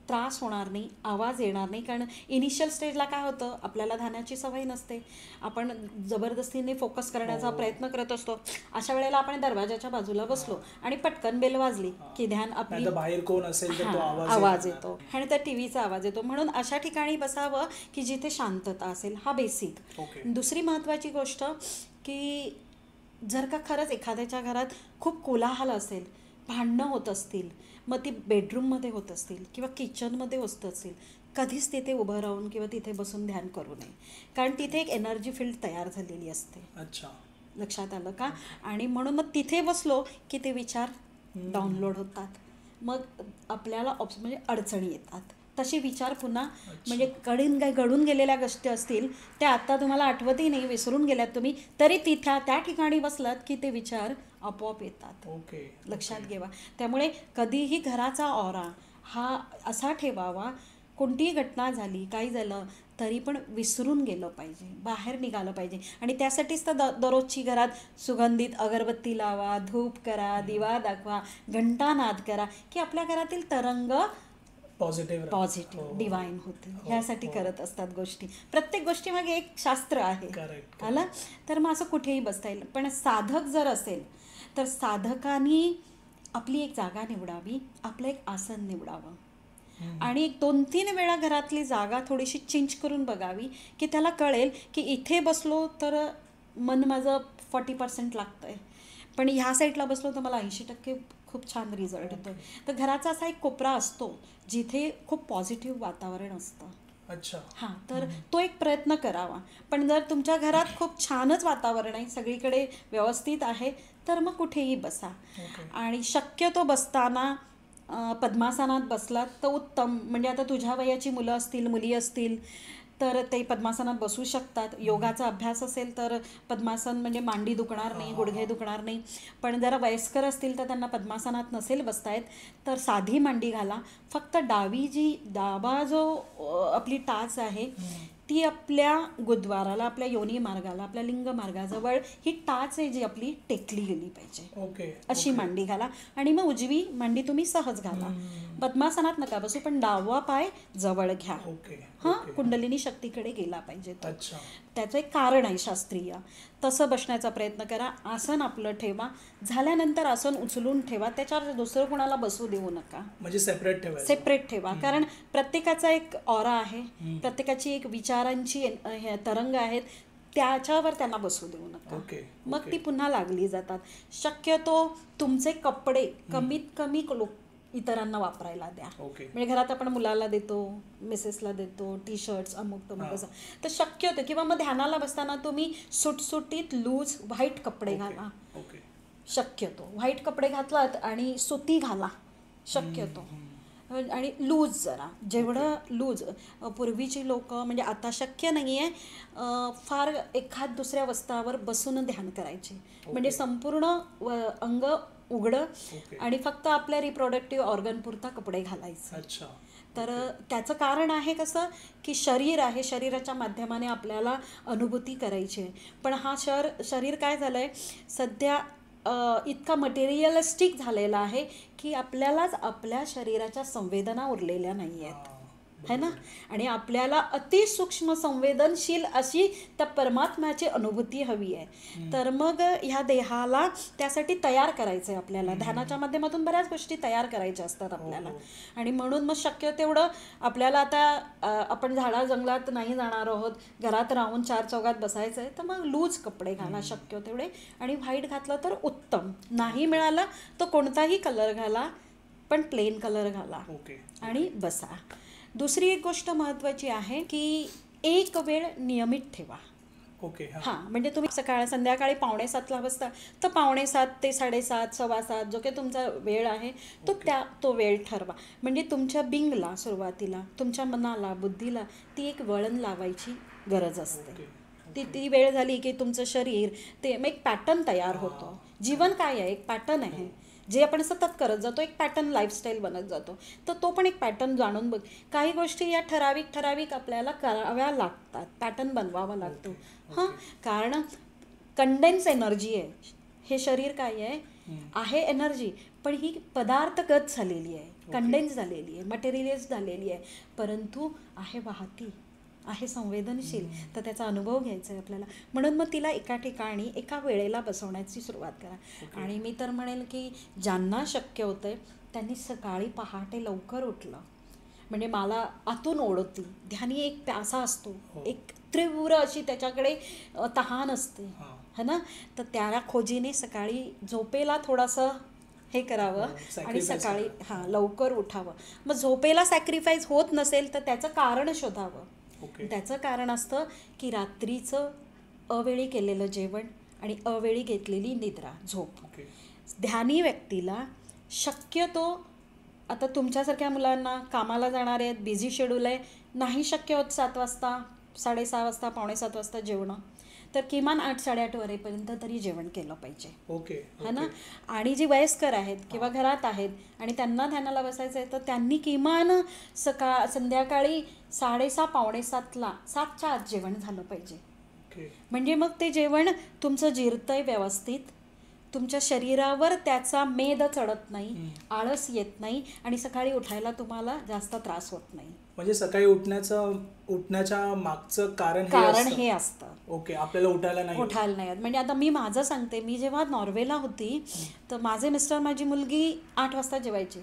त्रास होणार नाही, आवाज येणार नाही. कारण इनिशियल स्टेजला काय होतं, आपल्याला ध्यानाची सवय नसते, आपण जबरदस्तीने फोकस करण्याचा प्रयत्न करत असतो. अशा वेळेला आपण दरवाजाच्या बाजूला बसलो आणि पटकन बेल वाजली की ध्यान आपली नाहीतर बाहेर कोण असेल तर तो आवाज येतो आणि त्या टीव्हीचा आवाज येतो. म्हणून अशा ठिकाणी बसावं की जिथे शांतता असेल. हा बेसिक. ओके. दुसरी महत्त्वाची गोष्ट की जर का खरंच एखाद्याच्या घरात खूप कोलाहल असेल, भांडणं होत असतील, मग ती बेडरूममध्ये होत असतील किंवा किचनमध्ये होत असतील, कधीच तिथे उभं राहून किंवा तिथे बसून ध्यान करू नये. कारण तिथे एक एनर्जी फील्ड तयार झालेली असते. अच्छा. लक्षात आलं का? आणि म्हणून मग तिथे बसलो की ते विचार डाउनलोड होतात, मग आपल्याला म्हणजे अडचणी येतात. तसे विचार पुन्हा म्हणजे घडून गेलेल्या गोष्टी असतील त्या आता तुम्हाला आठवतही नाही, विसरून गेल्यात तुम्ही, तरी त्या ठिकाणी बसलात की ते विचार आपोआप येतात. ओके. लक्षात घ्यावा. त्यामुळे कधीही घराचा ऑरा हा असा ठेवावा, कोणतीही घटना झाली, काही झालं तरी पण विसरून गेलं पाहिजे, बाहेर निघालं पाहिजे. आणि त्यासाठीच तर दररोजची घरात सुगंधित अगरबत्ती लावा, धूप करा, दिवा दाखवा, घंटानाद करा की आपल्या घरातील तरंग पॉझिटिव्ह डिवाइन होते. ह्यासाठी करत असतात गोष्टी. प्रत्येक गोष्टीमागे एक शास्त्र आहे. आलं तर मग असं कुठेही बसता येईल. पण साधक जर असेल तर साधकांनी आपली एक जागा निवडावी, आपलं एक आसन निवडावं आणि 2-3 वेळा घरातली जागा थोडीशी चेंज करून बघावी की त्याला कळेल की इथे बसलो तर मन माझं 40% लागतंय, पण ह्या साईडला बसलो तर मला 80% खूप छान रिझल्ट येतो. तर घराचा असा एक कोपरा असतो जिथे खूप पॉझिटिव्ह वातावरण असतं. अच्छा. हां, तर तो एक प्रयत्न करावा. पण जर तुमच्या घरात खूप छानच वातावरण आहे, सगळीकडे व्यवस्थित आहे, तर मग कुठेही बसा. आणि शक्यतो बसताना पद्मासनात बसलात तर उत्तम. म्हणजे आता तुझ्या वयाची मुलं असतील, मुली असतील तर ते पद्मासनात बसू शकतात. योगाचा अभ्यास असेल तर पद्मासन म्हणजे मांडी दुखणार नाही, गुडघे दुखणार नाही. पण जरा वयस्कर असतील तर त्यांना पद्मासनात नसेल बसता येत तर साधी मांडी घाला. फक्त डावा जो आपली टाच आहे ती आपल्या गुद्वाराला, आपल्या योनी मार्गाला, आपल्या लिंग मार्गाजवळ ही टाच आहे जी आपली टेकली गेली पाहिजे. ओके. अशी मांडी घाला आणि मग उजवी मांडी तुम्ही सहज घाला. पद्मासनात नका बसू, पण डावा पाय जवळ घ्या. हां, कुंडलिनी शक्तीकडे गेला पाहिजे तो. त्याचं एक कारण आहे शास्त्रीय. तसं बसण्याचा प्रयत्न करा. आसन आपलं ठेवा, झाल्यानंतर आसन उचलून ठेवा, त्याच्यावर दुसरं कोणाला बसू देऊ नका. म्हणजे सेपरेट ठेवा. कारण प्रत्येकाचा एक ऑरा आहे, प्रत्येकाची एक विचारांची तरंग आहेत, त्याच्यावर त्यांना बसू देऊ नका. मग ती पुन्हा लागली जातात. शक्यतो तुमचे कपडे कमीत कमी इतरांना वापरायला द्या. म्हणजे घरात आपण मुलाला देतो, मिसेसला देतो, टी शर्ट्स अमुक तमुक असं, तर शक्य होतं. किंवा मग ध्यानाला बसताना तुम्ही सुटसुटीत लूज व्हाईट कपडे घाला. शक्यतो व्हाईट कपडे घातलात आणि सुती घाला शक्यतो, आणि लूज जरा, जेवढं लूज. पूर्वीची लोक म्हणजे आता शक्य नाही आहे, फार एखाद दुसऱ्या वस्त्रावर बसून ध्यान करायचे. म्हणजे संपूर्ण अंग उघडं आणि फक्त आपल्या रिप्रोडक्टिव्ह ऑर्गन पुरता कपडे घालायचे. तर त्याचं कारण आहे कसं की शरीर आहे, शरीराच्या माध्यमाने आपल्याला अनुभूती करायची आहे. पण हा शरीर काय झालं आहे सध्या इतका मटेरियलिस्टिक झालेला आहे की आपल्यालाच आपल्या शरीराच्या संवेदना उरलेल्या नाही आहेत. है ना. आणि आपल्याला अतिसूक्ष्म संवेदनशील अशी त्या परमात्म्याची अनुभूती हवी आहे. तर मग ह्या देहाला त्यासाठी तयार करायचं आहे आपल्याला. ध्यानाच्या माध्यमातून बऱ्याच गोष्टी तयार करायच्या असतात आपल्याला. आणि म्हणून मग शक्य तेवढं आपल्याला आता आपण झाडा जंगलात नाही जाणार आहोत, घरात राहून चार चौघात बसायचं आहे, तर मग लूज कपडे घाला शक्य तेवढे. आणि व्हाईट घातलं तर उत्तम. नाही मिळाला तर कोणताही कलर घाला, पण प्लेन कलर घाला आणि बसा. दुसरी एक गोष्ट महत्त्वाची आहे की एक वेळ नियमित ठेवा. हां, म्हणजे तुम्ही संध्याकाळी 6:45ला बसता तर 6:45 ते 7:30, 7:15 जो काही तुमचा वेळ आहे तो वेळ ठरवा. म्हणजे तुमच्या बिंगला सुरुवातीला तुमच्या मनाला बुद्धीला ती एक वळण लावायची गरज असते. ती वेळ झाली की तुमचं शरीर ते मग एक पॅटर्न तयार होतो. जीवन काय आहे, एक पॅटर्न आहे जे आपण सतत करत जातो. एक पॅटर्न लाईफस्टाईल बनत जातो. तर तो पण एक पॅटर्न जाणून बघ. काही गोष्टी या ठराविक आपल्याला कराव्या लागतात, पॅटर्न बनवावा लागतो. हां, कारण कंडेन्स एनर्जी आहे हे शरीर. काय आहे एनर्जी, पण ही पदार्थगत झालेली आहे, कंडेन्स झालेली आहे, मटेरियलाइज झालेली आहे, परंतु आहे वाहती, आहे संवेदनशील. तर त्याचा अनुभव घ्यायचा आहे आपल्याला. म्हणून मग तिला एका ठिकाणी एका वेळेला बसवण्याची सुरुवात करा. आणि मी तर म्हणेल की ज्यांना शक्य होतंय त्यांनी सकाळी पहाटे लवकर उठलं. म्हणजे मला आतून ओढ होती. ध्यानी एक प्यासा असतो, एक तीव्र अशी त्याच्याकडे तहान असते, है ना. तर त्या खोजीने सकाळी झोपेला थोडंसं हे करावं आणि सकाळी लवकर उठावं. मग झोपेला सॅक्रिफाईस होत नसेल तर त्याचं कारण शोधावं. त्याचं कारण असतं की रात्रीचं अवेळी केलेलं जेवण आणि अवेळी घेतलेली निद्रा, झोप. ध्यानी व्यक्तीला शक्यतो, आता तुमच्यासारख्या मुलांना कामाला जाणार आहेत, बिझी शेड्यूल आहे, नाही शक्य होत 7 वाजता, 6:30 वाजता, 6:45 वाजता जेवणं, तर किमान 8-8:30 वाजेपर्यंत तरी जेवण केलं पाहिजे, है ना. आणि जी वयस्कर आहेत किंवा घरात आहेत आणि त्यांना ध्यानाला बसायचं आहे तर त्यांनी किमान संध्याकाळी 6:30, 6:45ला 7च्या आत जेवण झालं पाहिजे. म्हणजे मग ते जेवण तुमचं जिरतंय व्यवस्थित, तुमच्या शरीरावर त्याचा मेद चढत नाही, आळस येत नाही आणि सकाळी उठायला तुम्हाला जास्त त्रास होत नाही. म्हणजे सकाळी उठण्याच्या मागचं कारण हे असतं. आपल्याला उठायला नाही. म्हणजे आता मी माझं सांगते, मी जेव्हा नॉर्वेला होती तर माझे मिस्टर, माझी मुलगी 8 वाजता जेवायची,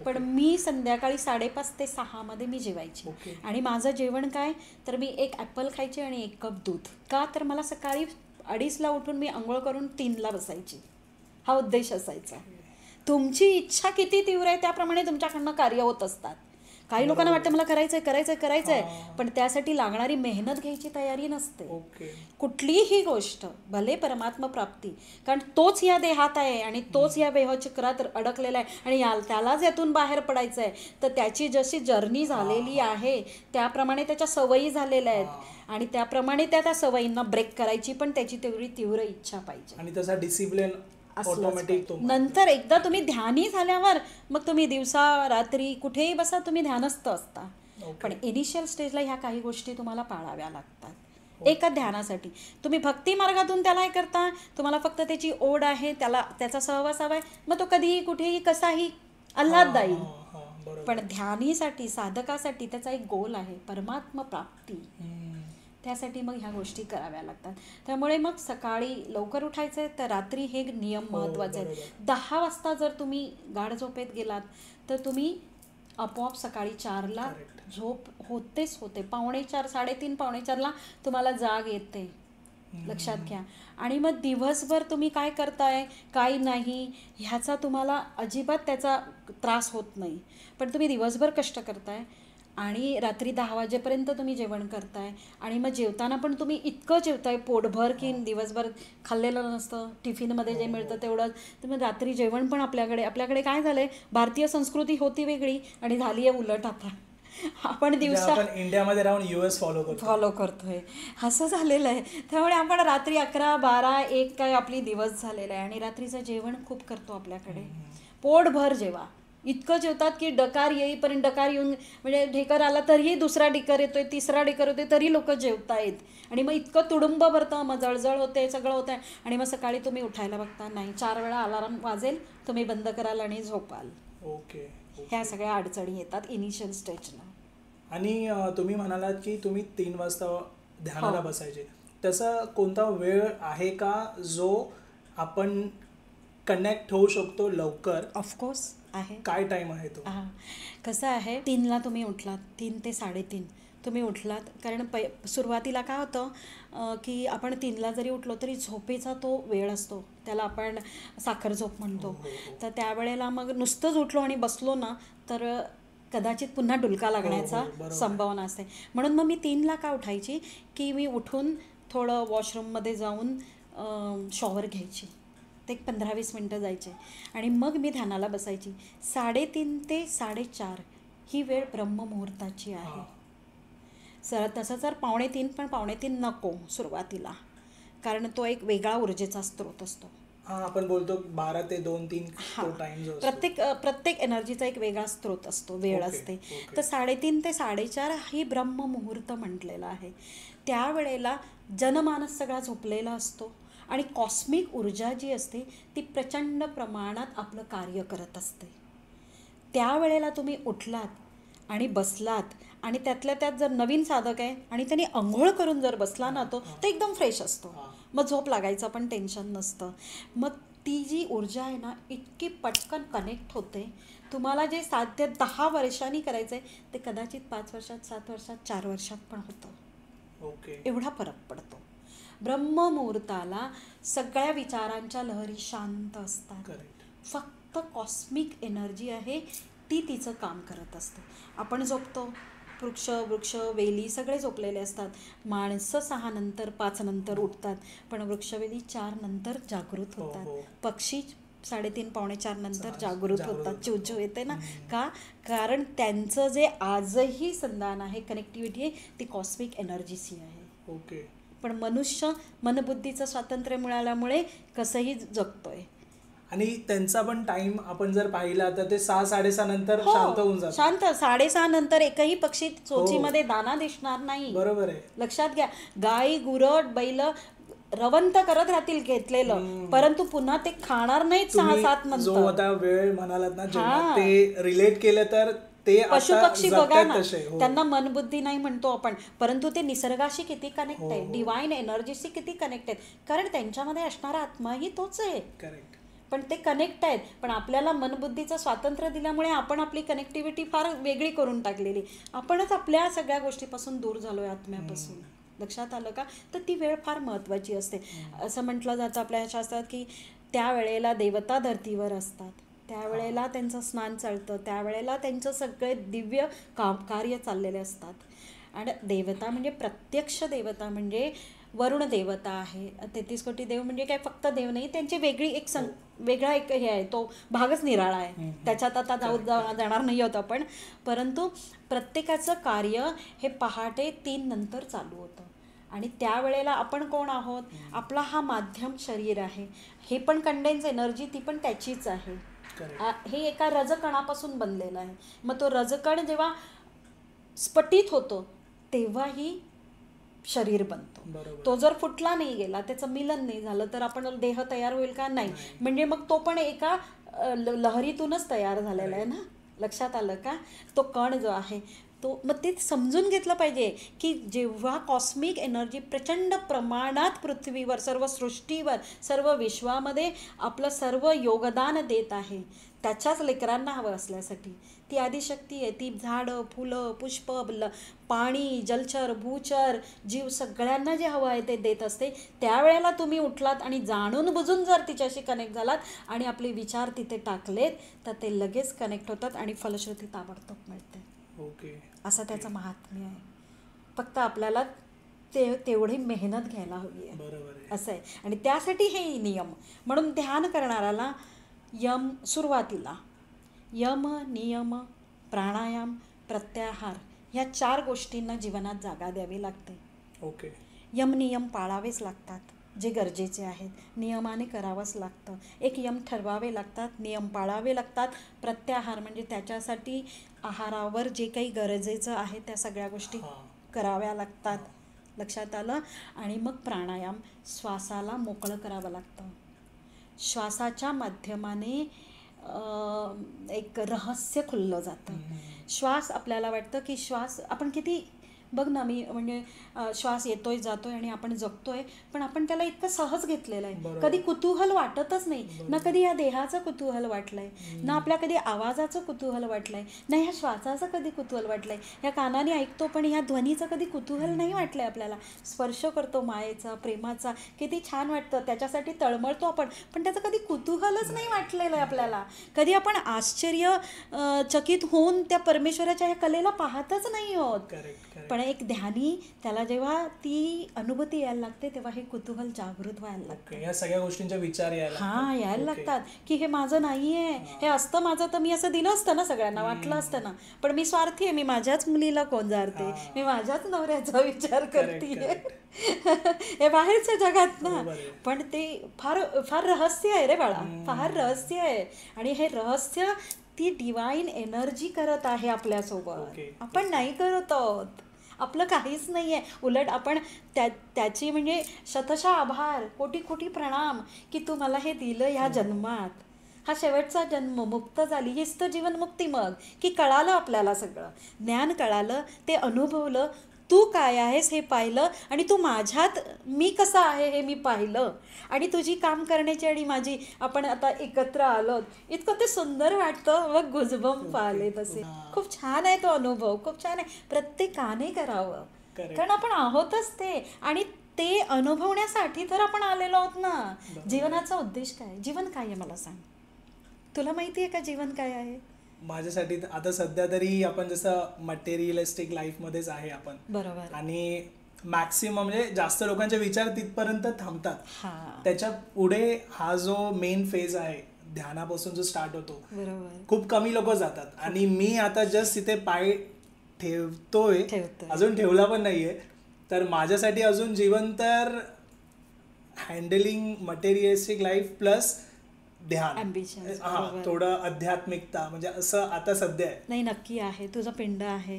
पण मी संध्याकाळी 5:30 ते 6 मध्ये मी जेवायची. आणि माझं जेवण काय तर मी 1 ॲपल खायचे आणि 1 कप दूध. का तर मला सकाळी 2:30ला उठून मी आंघोळ करून 3ला बसायची, हा उद्देश असायचा. तुमची इच्छा किती तीव्र आहे त्याप्रमाणे तुमच्याकडनं कार्य होत असतात. काही लोकांना वाटतं मला करायचंय, पण त्यासाठी लागणारी मेहनत घ्यायची तयारी नसते. कुठलीही गोष्ट, भले परमात्मा प्राप्ती, कारण तोच या देहात आहे आणि तोच या वेहचक्रात अडकलेला आहे आणि त्यालाच यातून बाहेर पडायचं आहे. तर त्याची जशी जर्नी झालेली आहे त्याप्रमाणे त्याच्या सवयी झालेल्या आहेत आणि त्याप्रमाणे त्या सवयींना ब्रेक करायची पण त्याची तेवढी तीव्र इच्छा पाहिजे आणि तसा डिसिप्लिन ऑटोमॅटिक. नंतर एकदा तुम्ही ध्यानी झाल्यावर मग तुम्ही दिवसा रात्री कुठेही बसा, तुम्ही ध्यानस्थ असता. पण इनिशियल स्टेजला ह्या काही गोष्टी तुम्हाला पाळाव्या लागतात एका ध्यानासाठी. तुम्ही भक्ती मार्गातून त्याला हे करता, तुम्हाला फक्त त्याची ओढ आहे, त्याचा सहवास हवा आहे, मग तो कधीही कुठेही कसाही आल्हाददायी. पण ध्यानीसाठी, साधकासाठी त्याचा एक गोल आहे, परमात्मा प्राप्ती. त्यासाठी मग ह्या गोष्टी कराव्या लागतात. त्यामुळे मग सकाळी लवकर उठायचं आहे तर रात्री हे नियम महत्त्वाचे आहेत. 10 वाजता जर तुम्ही गाढ झोपेत गेलात तर तुम्ही आपोआप सकाळी 4ला झोप होते. 3:45, 3:30, 4:45ला तुम्हाला जाग येते, लक्षात घ्या. आणि मग दिवसभर तुम्ही काय करताय काय नाही ह्याचा तुम्हाला अजिबात त्याचा त्रास होत नाही. पण तुम्ही दिवसभर कष्ट करताय आणि रात्री 10 वाजेपर्यंत तुम्ही जेवण करताय आणि मग जेवताना पण तुम्ही इतकं जेवताय पोटभर की दिवसभर खाल्लेलं नसतं, टिफिनमध्ये जे मिळतं तेवढंच. तर मग रात्री जेवण पण आपल्याकडे काय झालं आहे, भारतीय संस्कृती होती वेगळी आणि झाली आहे उलट. आता आपण दिवसा इंडियामध्ये राहून US फॉलो करतोय असं झालेलं आहे. त्यामुळे आपण रात्री 11, 12, 1 काय आपली दिवस झालेला आहे आणि रात्रीचं जेवण खूप करतो आपल्याकडे. पोटभर जेवा, इतकं जेवतात की डकार येईपर्यंत, डकार येऊन म्हणजे ढेकर आला तरीही दुसरा ढेकर येतोय, तिसरा ढेकर होतोय तरी लोक जेवतायत आणि मग इतकं तुडुंब भरतं, मग जळजळ होते, सगळं होतं आहे. आणि मग सकाळी तुम्ही उठायला बघता नाही, 4 वेळा अलार्म वाजेल, तुम्ही बंद कराल आणि झोपाल. ह्या सगळ्या अडचणी येतात इनिशियल स्टेजला. आणि तुम्ही म्हणालात की तुम्ही 3 वाजता ध्यानाला हो. बसायचे. तसा कोणता वेळ आहे का जो आपण कनेक्ट होऊ शकतो लवकर? ऑफकोर्स आहे. काय टाइम आहे तो? हां, कसं आहे, 3ला तुम्ही उठलात, 3 ते 3:30 तुम्ही उठलात, कारण सुरुवातीला काय होतं की आपण 3ला जरी उठलो तरी झोपेचा तो वेळ असतो, त्याला आपण साखर झोप म्हणतो. हो, हो, हो. तर त्यावेळेला मग नुसतंच उठलो आणि बसलो ना तर कदाचित पुन्हा डुलका लागण्याचा हो, बरोबर. संभावना असते. म्हणून मग मी 3ला का उठायची की मी उठून थोडं वॉशरूममध्ये जाऊन शॉवर घ्यायची, ते एक 15-20 मिनटं जायचे आणि मग मी ध्यानाला बसायची. 3:30 ते 4:30 ही वेळ ब्रह्ममुहूर्ताची आहे. हां. तसं जर 2:45 पण 2:45 नको सुरुवातीला, कारण तो एक वेगळा ऊर्जेचा स्रोत असतो. हां, आपण बोलतो 12 ते 2-3 हां, तो टाइम जो असतो. प्रत्येक एनर्जीचा एक वेगळा स्रोत असतो, वेळ ओके, असते. ओके. तर 3:30 ते 4:30 ही ब्रह्ममुहूर्त म्हटलेला आहे. त्यावेळेला जनमानस सगळा झोपलेला असतो आणि कॉस्मिक ऊर्जा जी असते ती प्रचंड प्रमाणात आपलं कार्य करत असते. त्यावेळेला तुम्ही उठलात आणि बसलात आणि त्यातल्या त्यात जर नवीन साधक आहे आणि त्यांनी अंघोळ करून जर बसला ना तो तर एकदम फ्रेश असतो. हां. मग झोप लागायचं पण टेन्शन नसतं. मग ती जी ऊर्जा आहे ना इतकी पटकन कनेक्ट होते. तुम्हाला जे साध्य 10 वर्षांनी करायचं आहे ते कदाचित 5 वर्षात, 7 वर्षात, 4 वर्षात पण होतं. ओके. एवढा फरक पडतो. ब्रह्ममुहूर्ताला सगळ्या विचारांच्या लहरी शांत असतात. करेक्ट. फक्त कॉस्मिक एनर्जी आहे ती तिचं काम करत असते. आपण झोपतो, वृक्ष वेली सगळे झोपलेले असतात. माणसं 6 नंतर 5 नंतर उठतात, पण वृक्षवेली 4 नंतर जागृत हो, होतात. हो. पक्षी 3:30 पावणे 4 नंतर जागृत जागृत होतात. होतात. चिवचिव येते ना. का? कारण त्यांचं जे आजही संधान आहे, कनेक्टिव्हिटी आहे, ती कॉस्मिक एनर्जीची आहे. ओके. पण मनुष्य मनबुद्धीचं स्वातंत्र्य मिळाल्यामुळे कसंही जगतोय. आणि त्यांचा पण टाइम आपण जर पाहिला तर ते 6-6:30 नंतर हो, शांत होऊन जातात. शांत. 6:30 नंतर एकही पक्षी चोचीमध्ये दाना दिसणार नाही. बरोबर आहे. लक्षात घ्या. गाई, गुरं, बैल रवंत करत राहतील घेतलेलं, परंतु पुन्हा ते खाणार नाहीत 6-7 तुम्ही जो नंतर. आता वेळ म्हणालात ना, जेव्हा हां. ते रिलेट केलं तर ते पशु आता पक्षी बघा जगतायत ना, तसे. हो. त्यांना मनबुद्धी नाही म्हणतो आपण, परंतु ते निसर्गाशी किती कनेक्ट हो, आहे, हो. डिवाइन एनर्जीशी किती कनेक्ट आहेत, कारण त्यांच्यामध्ये असणारा आत्माही तोच आहे. करेक्ट. पण ते कनेक्ट आहेत. पण आपल्याला मनबुद्धीचं स्वातंत्र्य दिल्यामुळे आपण आपली कनेक्टिव्हिटी फार वेगळी करून टाकलेली. आपणच आपल्या सगळ्या गोष्टीपासून दूर झालो आहे, आत्म्यापासून. लक्षात आलं का? तर ती वेळ फार महत्त्वाची असते. असं म्हटलं जातं आपल्या शास्त्रात की त्यावेळेला देवता धर्तीवर असतात, त्यावेळेला त्यांचं स्नान चालतं, त्यावेळेला त्यांचं सगळे दिव्य कार्य चाललेले असतात. आणि देवता म्हणजे प्रत्यक्ष देवता म्हणजे वरुण देवता आहे. 33 कोटी देव म्हणजे काय फक्त देव नाही, त्यांची वेगळी एक वेगळा एक हे आहे, तो भागच निराळा आहे. त्याच्यात आता जाणार नाही होत आपण. परंतु प्रत्येकाचं कार्य हे पहाटे 3 नंतर चालू होतं. आणि त्यावेळेला आपण कोण आहोत? आपला हा माध्यम शरीर आहे. हे पण कंडेन्स एनर्जी, ती पण त्याचीच आहे. हे एका रजकणापासून बनलेलं आहे. मग तो रजकण जेव्हा स्फटित होतो तेव्हाही शरीर बनतो. बरोबर. तो जर फुटला नाही गेला, त्याचं मिलन नाही झालं तर आपण देह तयार होईल का? नाही. म्हणजे मग तो पण एका लहरीतूनच तयार झालेला आहे ना. लक्षात आलं का? तो कण जो आहे तो, मग ते समजून घेतलं पाहिजे की जेव्हा कॉस्मिक एनर्जी प्रचंड प्रमाणात पृथ्वीवर, सर्व सृष्टीवर, सर्व विश्वामध्ये आपलं सर्व योगदान देत आहे त्याच्याच लेकरांना हवं असल्यासाठी, ती आदिशक्ती आहे. ती झाडं, फुलं, पुष्प, पाणी, जलचर, भूचर, जीव सगळ्यांना जे हवं आहे ते देत असते. त्यावेळेला तुम्ही उठलात आणि जाणून बुजून जर तिच्याशी कनेक्ट झालात आणि आपले विचार तिथे टाकलेत तर ते लगेच कनेक्ट होतात आणि फलश्रुती ताबडतोब मिळते. ओके. असं त्याचं महात्म्य आहे. फक्त आपल्याला तेवढी मेहनत घ्यायला हवी आहे. बरोबर आहे. असं आहे. आणि त्यासाठी हे नियम. म्हणून ध्यान करणाऱ्याला सुरुवातीला यम, नियम, प्राणायाम, प्रत्याहार ह्या 4 गोष्टींना जीवनात जागा द्यावी लागते. ओके. यम नियम पाळावेच लागतात, जे गरजेचे आहेत. नियमाने करावंच लागतं. एक यम ठरवावे लागतात, नियम पाळावे लागतात. प्रत्याहार म्हणजे त्याच्यासाठी आहारावर जे काही गरजेचं आहे त्या सगळ्या गोष्टी कराव्या लागतात. लक्षात आलं? आणि मग प्राणायाम, श्वासाला मोकळं करावं लागतं. श्वासाच्या माध्यमाने एक रहस्य खुललं जातं. श्वास आपल्याला वाटतं की श्वास आपण किती बघ ना, मी म्हणजे श्वास येतोय जातोय आणि आपण जगतोय, पण आपण त्याला इतकं सहज घेतलेलं आहे. कधी कुतूहल वाटतच नाही ना. कधी या देहाचं कुतूहल वाटलंय ना, आपल्या कधी आवाजाचं कुतूहल वाटलंय ना, ह्या श्वासाचं कधी कुतूहल वाटलंय. ह्या कानाने ऐकतो पण ह्या ध्वनीचं कधी कुतूहल नाही वाटलंय आपल्याला. स्पर्श करतो मायेचा, प्रेमाचा, किती छान वाटतं, त्याच्यासाठी तळमळतो आपण, पण त्याचं कधी कुतूहलच नाही वाटलेलं आहे आपल्याला. कधी आपण आश्चर्य चकित होऊन त्या परमेश्वराच्या ह्या कलेला पाहतच नाही आहोत. पण एक ध्यानी त्याला जेव्हा ती अनुभूती यायला लागते तेव्हा हे कुतूहल जागृत व्हायला लागतं. या सगळ्या गोष्टींचा विचार यायला लागतात की हे माझं नाहीये, हे असतं माझं तर मी असं दिलं असतं ना, सगळ्यांना वाटलं असतं ना, पण मी स्वार्थी आहे, मी माझ्याच मुलीला कोंजारते, मी माझ्याच नवऱ्याचा विचार करते. हे बाहेरच्या जगात ना, पण ते फार फार रहस्य आहे रे बाळा, फार रहस्य आहे. आणि हे रहस्य ती डिवाइन एनर्जी करत आहे आपल्यासोबत, आपण नाही करत आहोत. आपलं काहीच नाही आहे. उलट आपण त्याची म्हणजे शतशः आभार, कोटी कोटी प्रणाम की तू मला हे दिलं ह्या जन्मात. हा शेवटचा जन्म, मुक्त झाली, हीच तर जीवनमुक्ती. मग की कळालं आपल्याला, सगळं ज्ञान कळालं, ते अनुभवलं, तू काय आहेस हे पाहिलं, आणि तू माझ्यात मी कसा आहे हे मी पाहिलं, आणि तुझी काम करण्याची आणि माझी आपण आता एकत्र आलो, इतकं ते सुंदर वाटतं. मग गुजबम पाहिले तसे. खूप छान आहे तो अनुभव, खूप छान आहे. प्रत्येकाने करावं, कारण आपण आहोतच ते, आणि ते अनुभवण्यासाठी तर आपण आलेलो आहोत ना. जीवनाचा उद्देश काय, जीवन काय आहे मला सांग. तुला माहिती आहे का जीवन काय आहे? माझ्यासाठी आता सध्या तरी आपण जसं मटेरियलिस्टिक लाईफमध्येच आहे आपण, बरोबर, आणि मॅक्सिमम म्हणजे जास्त लोकांचे विचार तिथपर्यंत थांबतात. त्याच्या पुढे हा जो मेन फेज आहे ध्यानापासून जो स्टार्ट होतो, खूप कमी लोक जातात. आणि मी आता जस्ट इथे पाय ठेवतोय, अजून ठेवला पण नाहीये. तर माझ्यासाठी अजून जीवन तर हँडलिंग मटेरियलिस्टिक लाईफ प्लस ध्यान, थोडं आध्यात्मिकता, म्हणजे असं आता सध्या आहे. नाही, नक्की आहे, तुझं पिंड आहे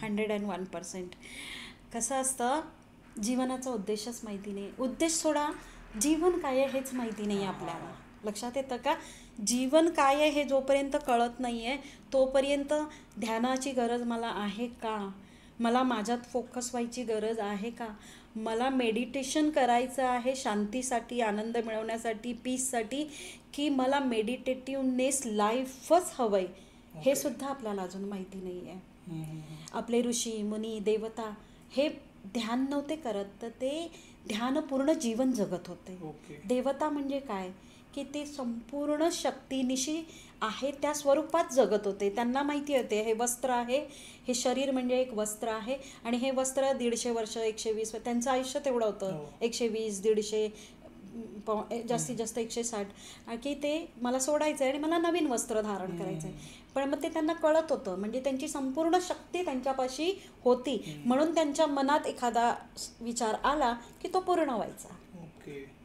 101%. कसं असतं, जीवनाचा उद्देशच माहिती नाही. उद्देश सोडा, जीवन काय आहे हेच माहिती नाही आपल्याला. लक्षात येतं का? जीवन काय आहे हे जोपर्यंत कळत नाही आहे तोपर्यंत ध्यानाची गरज मला आहे का, मला माझ्यात फोकस व्हायची गरज आहे का, मला मेडिटेशन करायचं आहे शांतीसाठी, आनंद मिळवण्यासाठी, पीससाठी, की मला मेडिटेटिव्हनेस लाईफच हवं आहे, हे सुद्धा आपल्याला अजून माहिती नाही आहे. आपले ऋषी मुनी देवता हे ध्यान नव्हते करत, तर ते ध्यान पूर्ण जीवन जगत होते. देवता म्हणजे काय, की ते संपूर्ण शक्तीनिशी आहे त्या स्वरूपात जगत होते. त्यांना माहिती होते हे वस्त्र आहे, हे शरीर म्हणजे एक वस्त्र आहे, आणि हे वस्त्र 150 वर्ष 120, त्यांचं आयुष्य तेवढं होतं, 120 150 जास्तीत जास्त 160, की ते मला सोडायचं आहे आणि मला नवीन वस्त्र धारण करायचं आहे. पण मग ते त्यांना कळत होतं, म्हणजे त्यांची संपूर्ण शक्ती त्यांच्यापाशी होती, म्हणून त्यांच्या मनात एखादा विचार आला की तो पूर्ण व्हायचा,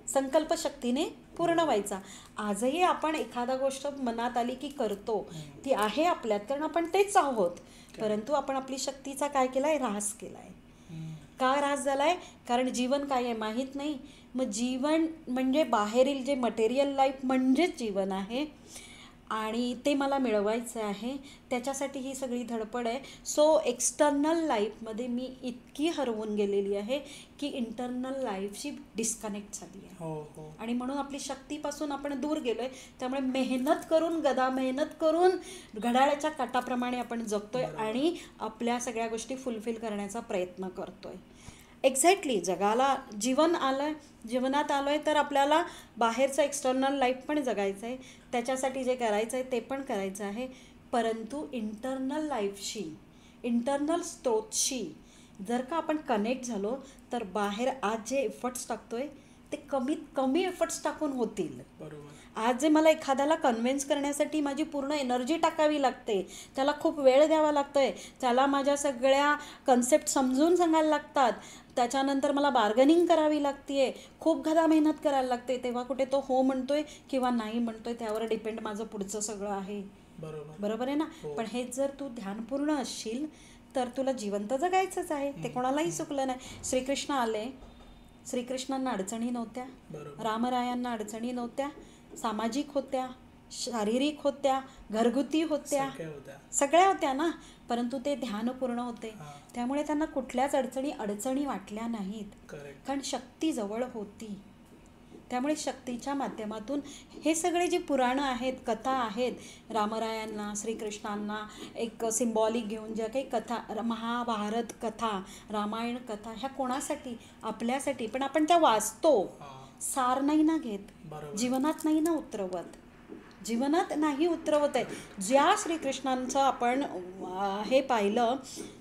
संकल्प शक्तीने पूर्ण व्हायचा. आजही आपण एखादा गोष्ट मनात आली की करतो, ती आहे आपल्यात, कारण आपण तेच आहोत. परंतु आपण आपली शक्तीचा काय केलाय, ऱ्हास केलाय. का ऱ्हास झालाय? कारण जीवन काय आहे माहीत नाही. मग जीवन म्हणजे बाहेरील जे मटेरियल लाईफ म्हणजेच जीवन आहे, आणि ते मला मिळवायचं आहे, त्याच्यासाठी ही सगळी धडपड आहे. सो एक्सटर्नल लाईफमध्ये मी इतकी हरवून गेलेली आहे की इंटरनल लाईफशी डिस्कनेक्ट झाली आहे. आणि म्हणून आपली शक्तीपासून आपण दूर गेलो आहे. त्यामुळे मेहनत करून, गदा मेहनत करून घड्याळाच्या काटाप्रमाणे आपण जगतोय आणि आपल्या सगळ्या गोष्टी फुलफिल करण्याचा प्रयत्न करतोय. एक्झॅक्टली, जगाला जीवन आलं आहे, जीवनात आलो आहे तर आपल्याला बाहेरचं एक्सटर्नल लाईफ पण जगायचं आहे, त्याच्यासाठी जे करायचं आहे ते पण करायचं आहे. परंतु इंटरनल लाईफशी, इंटरनल स्त्रोतशी जर का आपण कनेक्ट झालो तर बाहेर आज जे एफर्ट्स टाकतोय ते कमीत कमी एफर्ट्स टाकून होतील. आज जे मला एखाद्याला कन्व्हिन्स करण्यासाठी माझी पूर्ण एनर्जी टाकावी लागते, त्याला खूप वेळ द्यावा लागतोय, त्याला माझ्या सगळ्या कन्सेप्ट समजून सांगायला लागतात, त्याच्यानंतर मला बार्गनिंग करावी लागते, खूप गदा मेहनत करायला लागते, तेव्हा कुठे तो हो म्हणतोय किंवा नाही म्हणतोय त्यावर डिपेंड माझं पुढचं सगळं आहे. बरोबर आहे ना? पण हेच जर तू ध्यानपूर्ण असशील तर तुला जिवंत जगायचंच आहे, ते कोणालाही चुकलं नाही. श्रीकृष्ण आले, श्रीकृष्णांना अडचणी नव्हत्या, रामरायांना अडचणी नव्हत्या, सामाजिक होत्या, शारीरिक होत्या, घरगुती होत्या, सगळ्या होत्या ना, परंतु ते ध्यान पूर्ण होते. त्यामुळे त्यांना कुठल्याच अडचणी वाटल्या नाहीत, कारण शक्ती जवळ होती. त्यामुळे शक्तीच्या माध्यमातून हे सगळे जे पुराणं आहेत, कथा आहेत, रामरायांना, श्रीकृष्णांना एक सिम्बॉलिक घेऊन ज्या काही कथा, महाभारत कथा, रामायण कथा, ह्या कोणासाठी? आपल्यासाठी. पण आपण त्या वाचतो, सार नाही ना घेत, जीवनात नाही ना उतरवत, जीवनात नाही उतरवत आहे. ज्या श्रीकृष्णांचं आपण हे पाहिलं,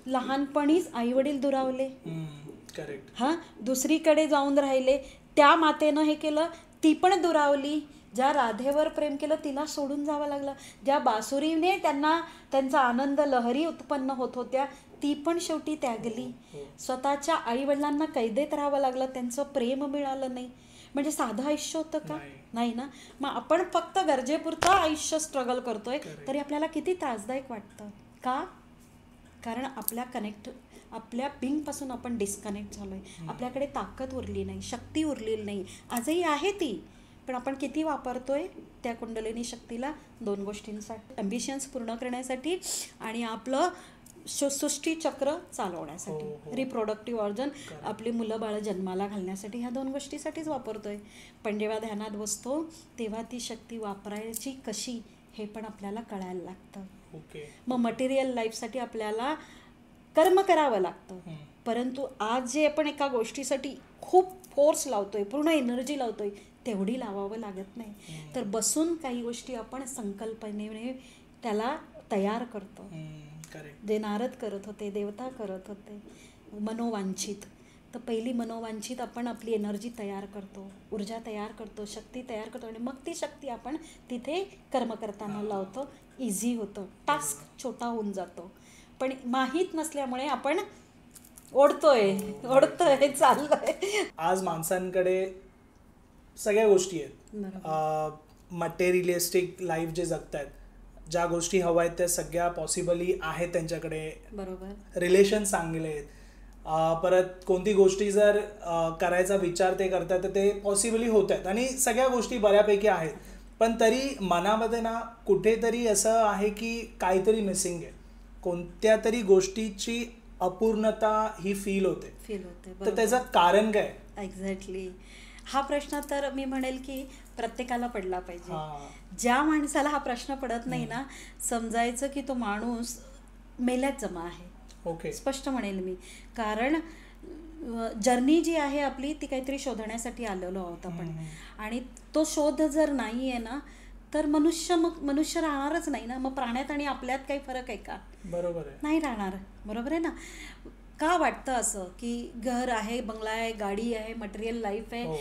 लहानपणीच आईवडील दुरावले, हां, दुसरीकडे जाऊन राहिले, त्या मातेनं हे केलं, ती पण दुरावली. ज्या राधेवर प्रेम केलं तिला सोडून जावं लागलं. ज्या बासुरीने त्यांचा आनंद लहरी उत्पन्न होत होत्या, ती पण शेवटी त्यागली. स्वतःच्या आईवडिलांना कैदेत राहावं लागलं, त्यांचं प्रेम मिळालं नाही. म्हणजे साधं आयुष्य होतं का? नाही ना. मग आपण फक्त गरजेपुरतं आयुष्य स्ट्रगल करतोय, तरी आपल्याला किती त्रासदायक वाटतं का? कारण आपल्या बिंगपासून आपण डिस्कनेक्ट झालो आहे. आपल्याकडे ताकद उरली नाही, शक्ती उरलेली नाही. आजही आहे ती, पण आपण किती वापरतोय त्या कुंडलिनी शक्तीला? 2 गोष्टींसाठी, ॲम्बिशन्स पूर्ण करण्यासाठी आणि आपलं सृष्टीचक्र चालवण्यासाठी, रिप्रोडक्टिव्ह ऑर्गन, आपली मुलं बाळं जन्माला घालण्यासाठी, ह्या 2 गोष्टीसाठीच वापरतोय. पण जेव्हा ध्यानात बसतो तेव्हा ती शक्ती वापरायची कशी हे पण आपल्याला कळायला लागतं. मग मटेरियल लाईफसाठी आपल्याला कर्म करावं लागतं. परंतु आज जे आपण एका गोष्टीसाठी खूप फोर्स लावतोय, पूर्ण एनर्जी लावतोय, तेवढी लावावं लागत नाही. तर बसून काही गोष्टी आपण संकल्पनेने त्याला तयार करतो. जे नारद करत होते, देवता करत होते, मनोवांछित. तर पहिली मनोवांछित आपण आपली एनर्जी तयार करतो, ऊर्जा तयार करतो, शक्ती तयार करतो, आणि मग ती शक्ती आपण तिथे कर्म करताना लावतो. इझी होतं, टास्क छोटा होऊन जातो. पण माहीत नसल्यामुळे आपण ओढतोय चाललोय. आज माणसांकडे सगळ्या गोष्टी आहेत, मटेरियलिस्टिक लाईफ जे जगतायत, ज्या गोष्टी हव्या आहेत त्या सगळ्या पॉसिबली आहेत त्यांच्याकडे. बरोबर. रिलेशन चांगले आहेत, परत कोणती गोष्टी जर करायचा विचार ते करतात तर ते पॉसिबली होत आहेत, आणि सगळ्या गोष्टी बऱ्यापैकी आहेत. पण तरी मनामध्ये ना कुठेतरी असं आहे की काहीतरी मिसिंग आहे, कोणत्या तरी गोष्टीची अपूर्णता ही फील होते. तर त्याचं कारण काय? एक्झॅक्टली. हा प्रश्न तर मी म्हणेल की प्रत्येकाला पडला पाहिजे. ज्या माणसाला हा प्रश्न पडत नाही ना, समजायचं की तो माणूस मेल्यात जमा आहे. स्पष्ट म्हणेल मी. कारण जर्नी जी आहे आपली ती काहीतरी शोधण्यासाठी आलेलो आहोत आपण, आणि तो शोध जर नाही आहे ना तर मनुष्य राहणारच नाही ना. मग प्राण्यात आणि आपल्यात काही फरक आहे का? बरोबर आहे, नाही राहणार. बरोबर आहे ना. का वाटतं असं की घर आहे, बंगला आहे, गाडी आहे, मटेरियल लाईफ आहे,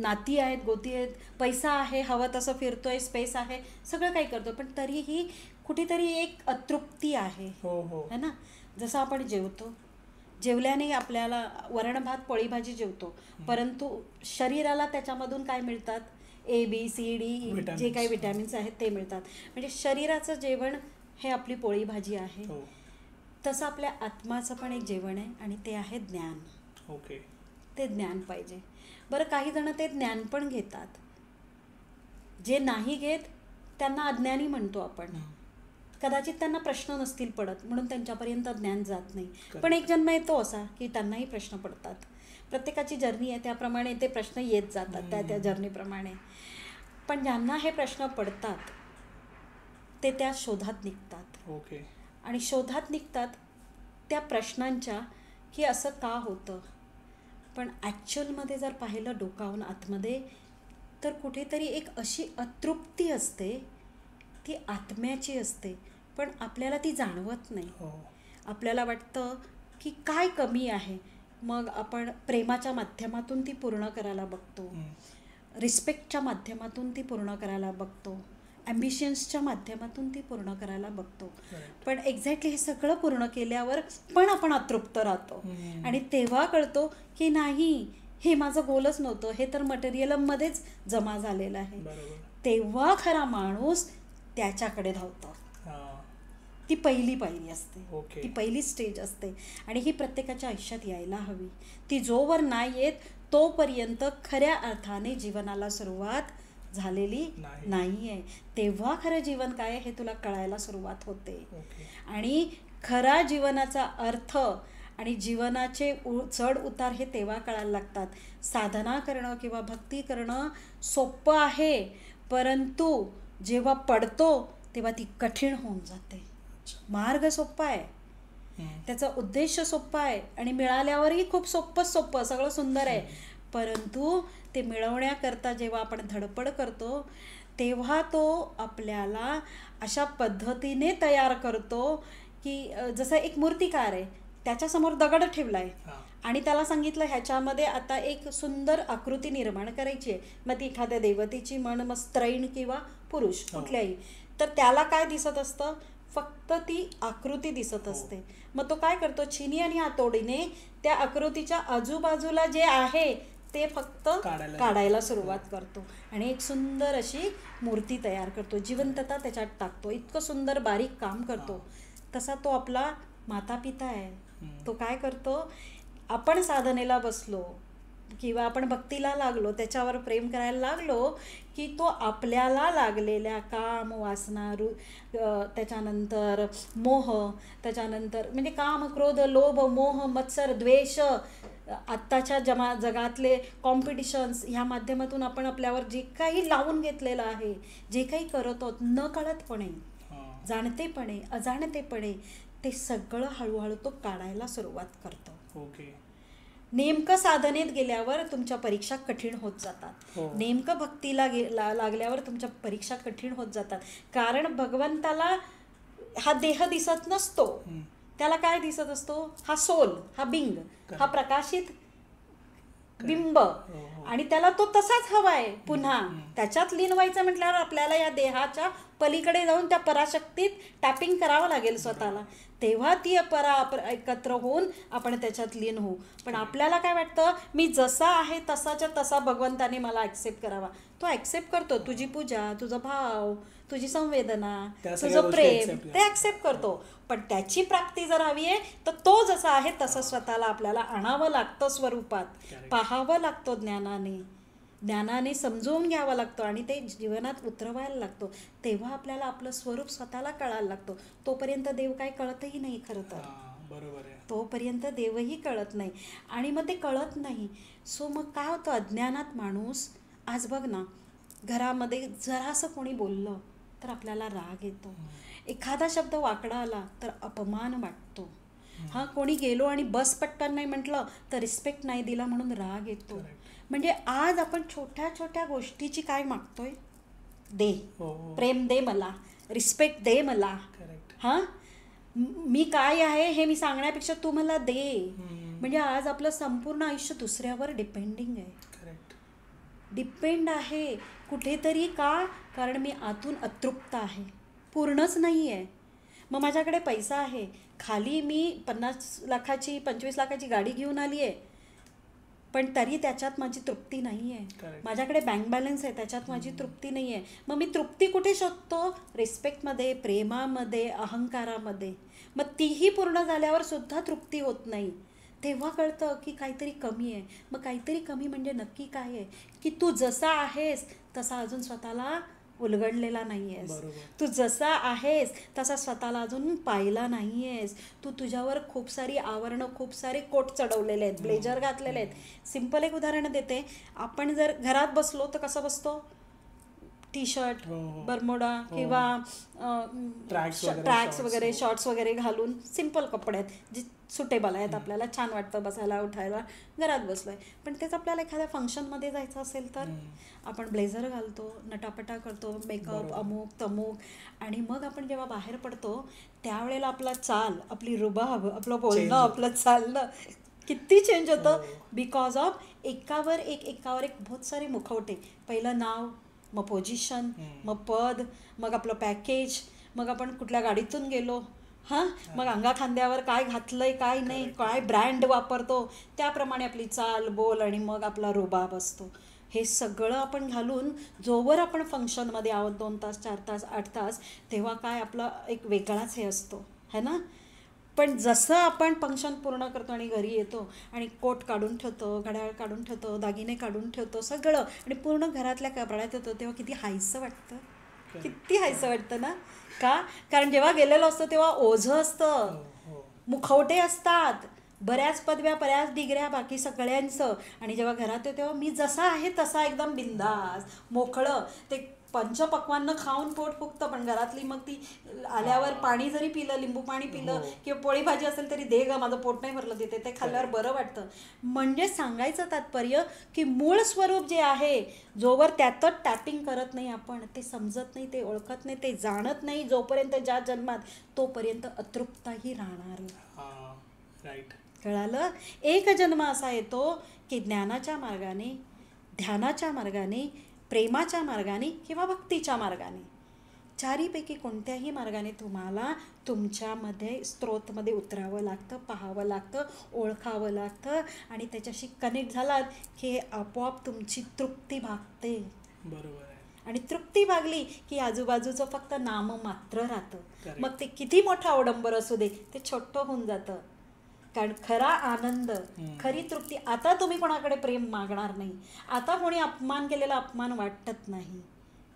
नाती आहेत, गोती आहेत, पैसा आहे, हवं तसं फिरतोय, स्पेस आहे, सगळं काही करतो, पण तरीही कुठेतरी एक अतृप्ती आहे, है ना. जसं आपण जेवल्याने आपल्याला वरण भात पोळी भाजी जेवतो, परंतु शरीराला त्याच्यामधून काय मिळतात? ABCD जे काही विटॅमिन्स आहेत ते मिळतात. म्हणजे शरीराचं जेवण हे आपली पोळी भाजी आहे. तसं आपल्या आत्माचं पण एक जेवण आहे, आणि ते आहे ज्ञान. ते ज्ञान पाहिजे. बरं, काही जण ते ज्ञान पण घेतात, जे नाही घेत त्यांना अज्ञानी म्हणतो आपण. कदाचित त्यांना प्रश्न नसतील पडत म्हणून त्यांच्यापर्यंत ज्ञान जात नाही. पण एक जन्म येतो असा की त्यांनाही प्रश्न पडतात. प्रत्येकाची जर्नी आहे, त्याप्रमाणे ते प्रश्न येत जातात त्या जर्नीप्रमाणे. पण ज्यांना हे प्रश्न पडतात ते त्या शोधात निघतात. आणि शोधात निघतात त्या प्रश्नांच्या की असं का होतं. पण ॲक्च्युअलमध्ये जर पाहिलं डोकावून आतमध्ये, तर कुठेतरी एक अशी अतृप्ती असते, ती आत्म्याची असते, पण आपल्याला ती जाणवत नाही. आपल्याला वाटतं की काय कमी आहे. मग आपण प्रेमाच्या माध्यमातून ती पूर्ण करायला बघतो, रिस्पेक्टच्या माध्यमातून ती पूर्ण करायला बघतो, ॲम्बिशन्सच्या माध्यमातून ती पूर्ण करायला बघतो. पण एक्झॅक्टली हे सगळं पूर्ण केल्यावर पण आपण अतृप्त राहतो, आणि तेव्हा कळतो की नाही, हे माझं गोलच नव्हतं, हे तर मटेरियलमध्येच जमा झालेलं आहे. तेव्हा खरा माणूस त्याच्याकडे धावतो. ती पहिली पायरी असते, ती पहिली स्टेज असते, आणि ही प्रत्येकाच्या आयुष्यात यायला हवी. ती जोवर नाही येत तोपर्यंत खऱ्या अर्थाने जीवनाला सुरुवात झालेली नाही आहे. तेव्हा खरं जीवन काय आहे हे तुला कळायला सुरुवात होते. आणि खरा जीवनाचा अर्थ आणि जीवनाचे चढ उतार हे तेव्हा कळायला लागतात. साधना करणं किंवा भक्ती करणं सोपं आहे, परंतु जेव्हा पडतो तेव्हा ती कठीण होऊन जाते. मार्ग सोपा आहे, त्याचा उद्देश सोपा आहे आणि मिळाल्यावरही खूप सोपं सगळं सुंदर आहे, परंतु ते मिळवण्याकरता जेव्हा आपण धडपड करतो तेव्हा तो आपल्याला अशा पद्धतीने तयार करतो की जसं एक मूर्तिकार आहे, त्याच्यासमोर दगड ठेवला आहे आणि त्याला सांगितलं ह्याच्यामध्ये आता एक सुंदर आकृती निर्माण करायची आहे. मग ती एखाद्या देवतेची म्हण, मग स्त्रैण किंवा पुरुष कुठल्याही, तर त्याला काय दिसत असतं, फक्त ती आकृती दिसत असते. मग तो काय करतो, छिनी आणि हातोडीने त्या आकृतीच्या आजूबाजूला जे आहे ते फक्त काढायला सुरुवात करतो आणि एक सुंदर अशी मूर्ती तयार करतो, जिवंतता त्याच्यात टाकतो, इतकं सुंदर बारीक काम करतो. तसा तो आपला माता पिता आहे. तो काय करतो, आपण साधनेला बसलो किंवा आपण भक्तीला लागलो, त्याच्यावर प्रेम करायला लागलो की तो आपल्याला लागलेल्या काम, वासना, त्याच्यानंतर मोह, त्याच्यानंतर म्हणजे काम, क्रोध, लोभ, मोह, मत्सर, द्वेष, आत्ताच्या जगातले कॉम्पिटिशन्स ह्या माध्यमातून आपण आपल्यावर जे काही लावून घेतलेलं आहे, जे काही करत आहोत न कळतपणे, जाणतेपणे, अजाणतेपणे, ते सगळं हळूहळू तो काढायला सुरुवात करतो. नेमकं साधनेत गेल्यावर तुमच्या परीक्षा कठीण होत जातात. नेमकं भक्तीला लागल्यावर तुमच्या परीक्षा कठीण होत जातात. कारण भगवंताला हा देह दिसत नसतो, त्याला काय दिसत असतो, हा सोल, हा बिंग, हा प्रकाशित बिंब, आणि त्याला तो तसाच हवाय. पुन्हा त्याच्यात लीन व्हायचं म्हटल्यावर आपल्याला या देहाच्या पलीकडे जाऊन त्या पराशक्तीत टॅपिंग करावं लागेल स्वतःला, तेव्हा ती एकत्र होऊन आपण त्याच्यात लीन होऊ. पण आपल्याला काय वाटतं, मी जसा आहे तसाच्या तसा भगवंताने मला ॲक्सेप्ट करावा. तो ॲक्सेप्ट करतो, तुझी पूजा, तुझा भाव, तुझी संवेदना, तुझं प्रेम, ते ॲक्सेप्ट करतो. पण त्याची प्राप्ती जर हवी आहे तर तो जसा आहे तसं स्वतःला आपल्याला आणावं लागतं, स्वरूपात पाहावं लागतो, ज्ञानाने समजवून घ्यावं लागतं आणि ते जीवनात उतरवायला लागतो. तेव्हा आपल्याला आपलं स्वरूप स्वतःला कळायला लागतो. तोपर्यंत देव काय कळतही नाही. खरं तर बरोबर आहे, तोपर्यंत देवही कळत नाही आणि मग ते कळत नाही. सो मग काय होतं, अज्ञानात माणूस, आज बघ ना, घरामध्ये जरासं कोणी बोललं तर आपल्याला राग येतो, एखादा शब्द वाकडा आला तर अपमान वाटतो, कोणी गेलो आणि बस पटकन नाही म्हटलं तर रिस्पेक्ट नाही दिला म्हणून राग येतो. म्हणजे आज आपण छोट्या छोट्या गोष्टीची काय मागतोय, दे, प्रेम दे मला, रिस्पेक्ट दे मला, मी काय आहे हे मी सांगण्यापेक्षा तू मला दे. म्हणजे आज आपलं संपूर्ण आयुष्य दुसऱ्यावर डिपेंडिंग आहे, डिपेंड आहे कुठेतरी. का? कारण मी आतून अतृप्त आहे, पूर्णच नाही आहे. मग माझ्याकडे पैसा आहे, खाली मी 50 लाखाची 25 लाखाची गाडी घेऊन आली आहे, पण तरी त्याच्यात माझी तृप्ती नाही आहे. माझ्याकडे बँक बॅलन्स आहे, त्याच्यात माझी तृप्ती नाही आहे. मग मी तृप्ती कुठे शोधतो, रिस्पेक्टमध्ये, प्रेमामध्ये, अहंकारामध्ये. मग तीही पूर्ण झाल्यावर सुद्धा तृप्ती होत नाही. तेव्हा कळतं की काहीतरी कमी आहे. मग काहीतरी कमी म्हणजे नक्की काय आहे, की तू जसा आहेस तसा अजून स्वतःला उलगडलेला नाही आहेस, तू जसा आहेस तसा स्वतःला अजून पाहिला नाही आहेस. तू तुझ्यावर खूप सारी आवरणं, खूप सारे कोट चढवलेले आहेत, ब्लेजर घातलेले आहेत. सिम्पल एक उदाहरण देते. आपण जर घरात बसलो तर कसं बसतो, टी शर्ट, बरमोडा किंवा ट्रॅक्स वगैरे, शॉर्ट्स वगैरे घालून, सिम्पल कपडे आहेत जे सुटेबल आहेत, आपल्याला छान वाटतं बसायला उठायला, घरात बसलोय. पण तेच आपल्याला एखाद्या फंक्शनमध्ये जायचं असेल तर आपण ब्लेझर घालतो, नटापटा करतो, मेकअप, अमुक तमुक, आणि मग आपण जेव्हा बाहेर पडतो त्यावेळेला आपला चाल, आपली रुबाब, आपलं बोलणं, आपलं चालणं किती चेंज होतं. बिकॉज ऑफ एकावर एक बहुत सारे मुखवटे. पहिलं नाव, मग पोझिशन, मग पद, मग आपलं पॅकेज, मग आपण कुठल्या गाडीतून गेलो, मग अंगा खांद्यावर काय घातलंय, काय नाही, काय ब्रँड वापरतो, त्याप्रमाणे आपली चाल, बोल आणि मग आपला रुबाब असतो. हे सगळं आपण घालून जोवर आपण फंक्शनमध्ये आहोत 2 तास, 4 तास, 8 तास, तेव्हा काय आपला एक वेगळाच हे असतो, है ना. पण जसं आपण फंक्शन पूर्ण करतो आणि घरी येतो आणि कोट काढून ठेवतो, घड्याळ काढून ठेवतो, दागिने काढून ठेवतो, सगळं आणि पूर्ण घरातल्या कपड्यात येतो, तेव्हा किती हायसं वाटतं, किती हायसं वाटतं ना. का? कारण जेव्हा गेलेलो असतो तेव्हा ओझं असतं, मुखवटे असतात, बऱ्याच पदव्या, बऱ्याच डिग्र्या बाकी सगळ्यांचं. आणि जेव्हा घरात येतो तेव्हा मी जसा आहे तसा एकदम बिंदास मोकळं. ते पंचपक्वान्न खाऊन पोट फुगतं, पण घरातली मग ती आल्यावर पाणी जरी पिलं, लिंबू पाणी पिलं किंवा पोळी भाजी असेल तरी दे ग, माझं पोट नाही भरलं, तिथे ते खाल्ल्यावर बरं वाटतं. म्हणजे सांगायचं तात्पर्य की मूळ स्वरूप जे आहे, जोवर त्यातच टॅपिंग करत नाही आपण, ते समजत नाही, ते ओळखत नाही, ते जाणत नाही जोपर्यंत ज्या जन्मात, तोपर्यंत अतृप्तही राहणार. राईट. कळालं? एक जन्म असा येतो की ज्ञानाच्या मार्गाने, ध्यानाच्या मार्गाने, प्रेमाच्या मार्गाने किंवा भक्तीच्या मार्गाने, चारीपैकी कोणत्याही मार्गाने तुम्हाला तुमच्यामध्ये स्त्रोतमध्ये उतरावं लागतं, पाहावं लागतं, ओळखावं लागतं आणि त्याच्याशी कनेक्ट झालात की आपोआप तुमची तृप्ती भागते. बरोबर आहे. आणि तृप्ती भागली की आजूबाजूचं फक्त नाम मात्र राहतं. मग ते किती मोठं अवडंबर असू दे, ते छोटं होऊन जातं. कारण खरा आनंद, खरी तृप्ती, आता तुम्ही कोणाकडे प्रेम मागणार नाही, आता कोणी अपमान केलेला अपमान वाटत नाही.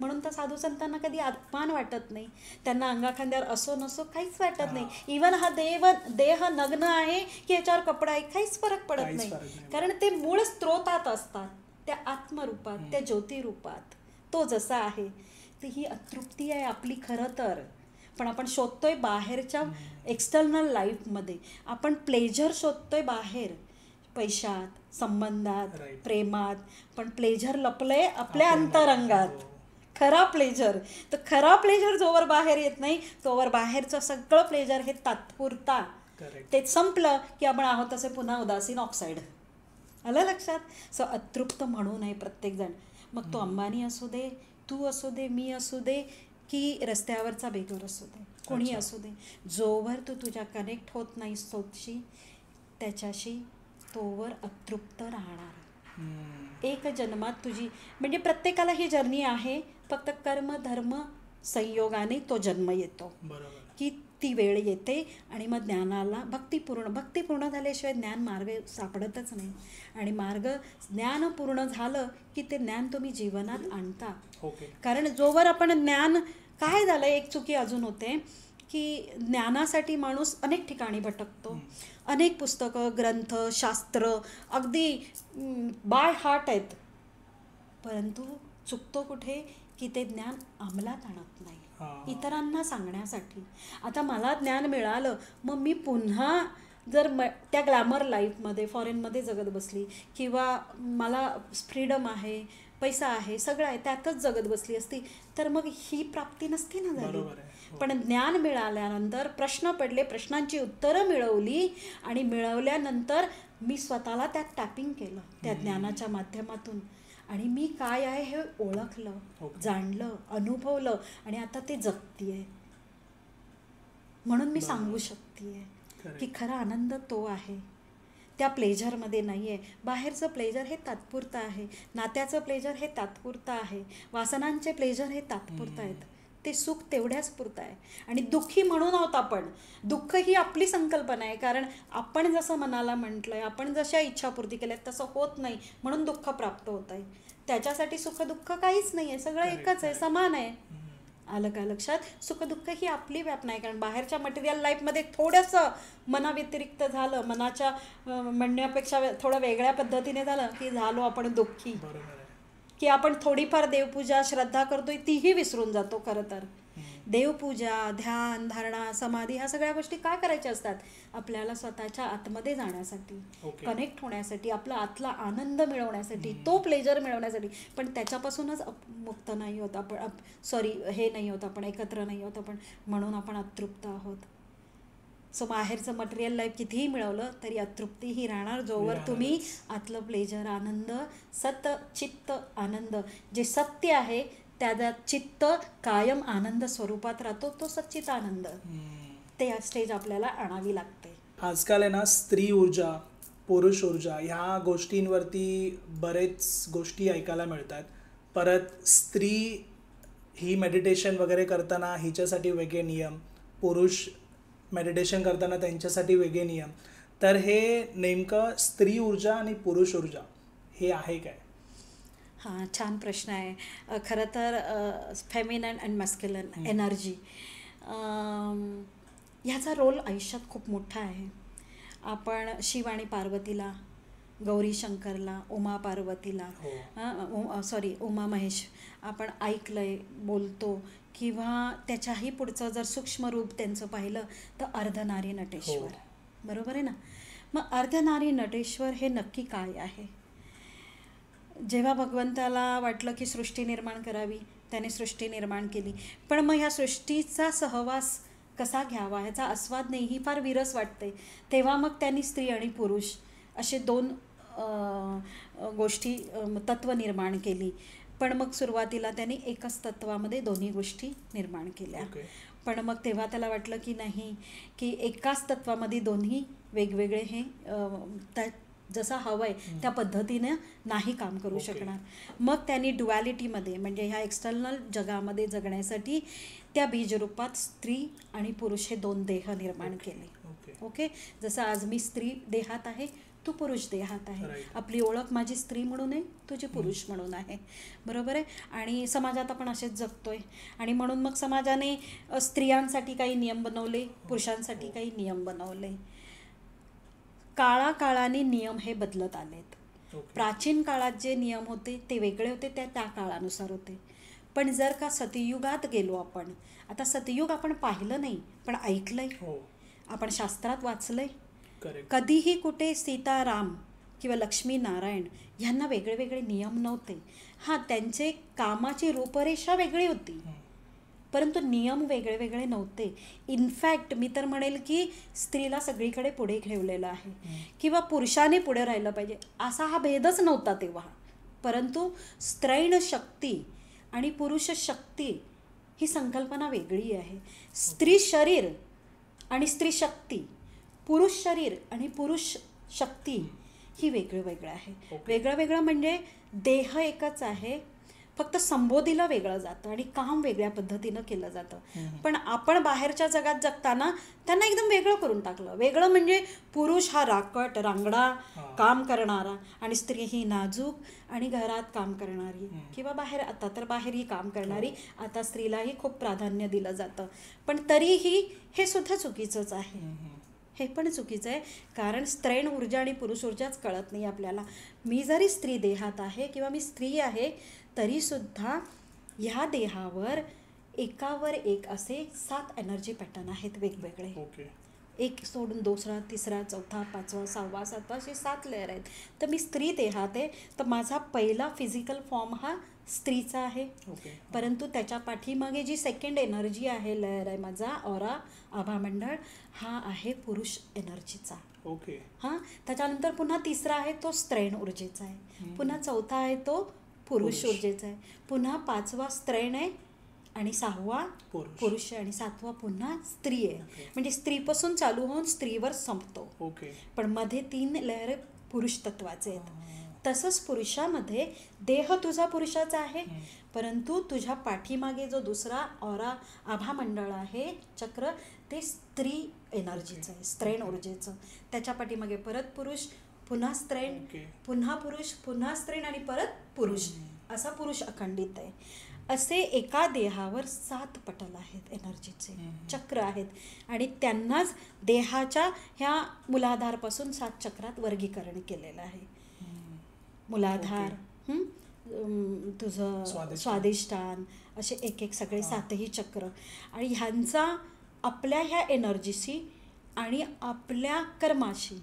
म्हणून तर साधू संतांना कधी अपमान वाटत नाही, त्यांना अंगाखांद्यावर असो नसो काहीच वाटत नाही. इवन हा देह नग्न आहे की याच्यावर कपडा आहे, काहीच फरक पडत नाही. कारण ते मूळ स्त्रोतात असतात, त्या आत्मरूपात, त्या ज्योतिरूपात तो जसा आहे. तर ही अतृप्ती आहे आपली खरं तर. पण आपण शोधतोय बाहेरच्या एक्सटर्नल लाईफमध्ये, आपण प्लेजर शोधतोय बाहेर, पैशात, संबंधात, प्रेमात. पण प्लेजर लपलंय आपल्या अंतरंगात, खरा प्लेजर. तर खरा प्लेजर जोवर बाहेर येत नाही तोवर बाहेरचं सगळं प्लेजर हे तात्पुरता. ते संपलं की आपण आहोत तसे पुन्हा उदासीन ऑक्साईड. आलं लक्षात? सो अतृप्त म्हणू नये प्रत्येकजण. मग तो अंबानी असू दे, तू असू दे, मी असू दे, की रस्त्यावरचा बेगर असू दे, कोणी असू दे, जोवर तू तुझ्या कनेक्ट होत नाही स्वतःशी, त्याच्याशी, तोवर अतृप्त राहणार. एक जन्मात तुझी, म्हणजे प्रत्येकाला ही जर्नी आहे, फक्त कर्म धर्म संयोगाने तो जन्म येतो. की ती वेळ येते आणि मग ज्ञानाला भक्ती पूर्ण झाल्याशिवाय ज्ञान मार्ग सापडतच नाही. आणि ज्ञान पूर्ण झालं की ते ज्ञान तुम्ही जीवनात आणता. कारण जोवर आपण ज्ञान, काय झालं, एक चुकी अजून होते की ज्ञानासाठी माणूस अनेक ठिकाणी भटकतो, अनेक पुस्तकं, ग्रंथ, शास्त्र अगदी बाय हार्ट आहेत, परंतु चुकतो कुठे की ते ज्ञान अंमलात आणत नाही इतरांना सांगण्यासाठी. आता मला ज्ञान मिळालं, मग मी पुन्हा जर त्या ग्लॅमर लाईफमध्ये फॉरेनमध्ये जगत बसली किंवा मला फ्रीडम आहे, पैसा आहे, सगळं आहे, त्यातच जगत बसली असती, तर मग ही प्राप्ती नसती ना झाली. पण ज्ञान मिळाल्यानंतर प्रश्न पडले, प्रश्नांची उत्तरं मिळवली आणि मिळवल्यानंतर मी स्वतःला त्यात टॅपिंग केलं त्या ज्ञानाच्या माध्यमातून. आणि मी काय आहे हे ओळखलं, जाणलं, अनुभवलं आणि आता ते जगतीये. म्हणून मी सांगू शकते की खरा आनंद तो आहे, त्या प्लेजरमध्ये नाही आहे. बाहेरचं प्लेजर हे तात्पुरतं आहे, नात्याचं प्लेजर हे तात्पुरतं आहे, वासनांचे प्लेजर हे तात्पुरतं आहेत, ते सुख तेवढ्याच पुरतं आहे. आणि दुःखी म्हणून आहोत आपण. दुःख ही आपली संकल्पना आहे, कारण आपण जसं मनाला म्हटलंय, आपण जशा इच्छापूर्ती केल्यात तसं होत नाही म्हणून दुःख प्राप्त होत आहे. त्याच्यासाठी सुख दुःख काहीच नाही आहे, सगळं एकच आहे, समान आहे. आलं का लक्षात? सुख दुःख ही आपली व्याप नाही, कारण बाहेरच्या मटेरियल लाईफमध्ये थोडंसं मनाव्यतिरिक्त झालं, मनाच्या म्हणण्यापेक्षा थोडं वेगळ्या पद्धतीने झालं की झालो आपण दुःखी. की आपण थोडीफार देवपूजा श्रद्धा करतोय तीही विसरून जातो. खरं तर देवपूजा, ध्यान, धारणा, समाधी ह्या सगळ्या गोष्टी काय करायच्या असतात? आपल्याला स्वतःच्या आतमध्ये जाण्यासाठी, कनेक्ट होण्यासाठी, आपला आतला आनंद मिळवण्यासाठी, तो प्लेजर मिळवण्यासाठी. पण त्याच्यापासूनच मुक्त नाही होत आपण, हे नाही होत आपण, एकत्र नाही होत आपण, म्हणून आपण अतृप्त आहोत. सो बाहेरचं मटेरियल लाईफ कितीही मिळवलं तरी अतृप्ती ही राहणार, जोवर तुम्ही आतलं प्लेजर, आनंद, सत चित्त आनंद, जे सत्य आहे त्याचा चित्त कायम आनंद स्वरूपात राहतो, तो सच्चित आनंद. ते स्टेज आपल्याला आणावी लागते. आजकाल आहे ना, स्त्री ऊर्जा, पुरुष ऊर्जा ह्या गोष्टींवरती बरेच गोष्टी ऐकायला मिळतात. परत स्त्री ही मेडिटेशन वगैरे करताना हिच्यासाठी वेगळे नियम, पुरुष मेडिटेशन करताना त्यांच्यासाठी वेगळे नियम. तर हे नेमकं स्त्री ऊर्जा आणि पुरुष ऊर्जा हे आहे काय? हां, छान प्रश्न आहे. खरं तर फेमिनन अँड मॅस्क्युलिन एनर्जी ह्याचा रोल आयुष्यात खूप मोठा आहे. आपण शिव आणि पार्वतीला, गौरी शंकरला, उमा पार्वतीला, उमा महेश आपण ऐकलंय, बोलतो, किंवा त्याच्याही पुढचं जर सूक्ष्म रूप त्यांचं पाहिलं तर अर्धनारी नटेश्वर. बरोबर आहे ना? मग अर्धनारी नटेश्वर हे नक्की काय आहे? जेव्हा भगवंताला वाटलं की सृष्टी निर्माण करावी, त्याने सृष्टी निर्माण केली. पण मग ह्या सृष्टीचा सहवास कसा घ्यावा, ह्याचा आस्वाद नाही, ही फार विरस वाटते. तेव्हा मग त्यांनी स्त्री आणि पुरुष असे 2 गोष्टी, तत्व निर्माण केली. पण मग सुरुवातीला त्यांनी एकच तत्वामध्ये दोन्ही गोष्टी निर्माण केल्या. पण मग तेव्हा त्याला वाटलं की नाही, की एकाच तत्वामध्ये दोन्ही वेगवेगळे हे जसं हवं आहे त्या पद्धतीने नाही काम करू शकणार. मग त्यांनी ड्युॲलिटीमध्ये, म्हणजे ह्या एक्सटर्नल जगामध्ये जगण्यासाठी त्या बीजरूपात स्त्री आणि पुरुष हे 2 देह निर्माण केले. ओके, जसं आज मी स्त्री देहात आहे, तू पुरुष देहात आहे. आपली ओळख माझी स्त्री म्हणून आहे, तुझी पुरुष म्हणून आहे. बरोबर आहे? आणि समाजात आपण असेच जगतोय. आणि म्हणून मग समाजाने स्त्रियांसाठी काही नियम बनवले, पुरुषांसाठी काही नियम बनवले. काळाकाळाने नियम हे बदलत आलेत. प्राचीन काळात जे नियम होते ते वेगळे होते, त्या काळानुसार होते. पण जर का सतयुगात गेलो आपण, आता सतयुग आपण पाहिलं नाही पण ऐकलंय, आपण शास्त्रात वाचलंय. कधीही कुठे सीताराम किंवा लक्ष्मी नारायण ह्यांना वेगळे वेगळे नियम नव्हते. हां, त्यांचे कामाची रूपरेषा वेगळी होती, परंतु नियम वेगळे वेगळे नव्हते. इनफॅक्ट मी तर म्हणेल की स्त्रीला सगळीकडे पुढे ठेवलेलं आहे, किंवा पुरुषाने पुढे राहिलं पाहिजे असा हा भेदच नव्हता तेव्हा. परंतु स्त्रैण शक्ती आणि पुरुष शक्ती ही संकल्पना वेगळी आहे. स्त्री शरीर आणि स्त्री शक्ती, पुरुष शरीर आणि पुरुष शक्ती ही वेगळं वेगळं आहे. वेगळं वेगळं म्हणजे देह एकच आहे, फक्त संबोधीला वेगळं जातं आणि काम वेगळ्या पद्धतीनं केलं जातं. पण आपण बाहेरच्या जगात जगताना त्यांना एकदम वेगळं करून टाकलं. वेगळं म्हणजे पुरुष हा राकट, रांगडा, काम करणारा, आणि स्त्री ही नाजूक आणि घरात काम करणारी, किंवा बाहेर, आता तर बाहेरही काम करणारी. आता स्त्रीलाही खूप प्राधान्य दिलं जातं. पण तरीही हे सुद्धा चुकीचंच आहे. हे पण चुकीचं आहे, कारण स्त्रैण ऊर्जा आणि पुरुष ऊर्जाच कळत नाही आपल्याला. मी जरी स्त्री देहात आहे किंवा मी स्त्री आहे, तरीसुद्धा ह्या देहावर एकावर एक असे 7 एनर्जी पॅटर्न आहेत वेगवेगळे. एक सोडून दुसरा, तिसरा, चौथा, 5वा, 6वा, 7वा असे 7 लेअर आहेत. तर मी स्त्री देहात आहे, तर माझा पहिला फिजिकल फॉर्म हा स्त्रीचा आहे. परंतु त्याच्या पाठीमागे जी सेकंड एनर्जी आहे, लेअर आहे माझा ऑरा, आभामंडळ, हा आहे पुरुष एनर्जीचा. हां, त्याच्यानंतर पुन्हा तिसरा आहे तो स्त्रैण ऊर्जेचा आहे, पुन्हा चौथा आहे तो पुरुष ऊर्जेचा आहे, पुन्हा 5वा स्त्रैण आहे, आणि 6वा पुरुष आहे, आणि 7वा पुन्हा स्त्री आहे. म्हणजे स्त्रीपासून चालू होऊन स्त्रीवर संपतो. पण मध्ये 3 लेअर पुरुष तत्वाचे आहेत. तसंच पुरुषामध्ये देह तुझा पुरुषाचा आहे, परंतु तुझ्या पाठीमागे जो दुसरा ऑरा आभामंडळ आहे, चक्र, ते स्त्री एनर्जीचं आहे, स्त्रैण ऊर्जेचं. त्याच्या पाठीमागे परत पुरुष, पुन्हा स्त्रैण, पुन्हा पुरुष, पुन्हा स्त्रैण, आणि परत पुरुष, असा पुरुष अखंडित आहे. असे एका देहावर 7 पटल आहेत, एनर्जीचे चक्र आहेत, आणि त्यांनाच देहाच्या ह्या मूलाधारपासून 7 चक्रात वर्गीकरण केलेलं आहे. मूलाधार, तुझं स्वादिष्टान, असे एक एक सगळे 7ही चक्र, आणि ह्यांचा आपल्या ह्या एनर्जीशी आणि आपल्या कर्माशी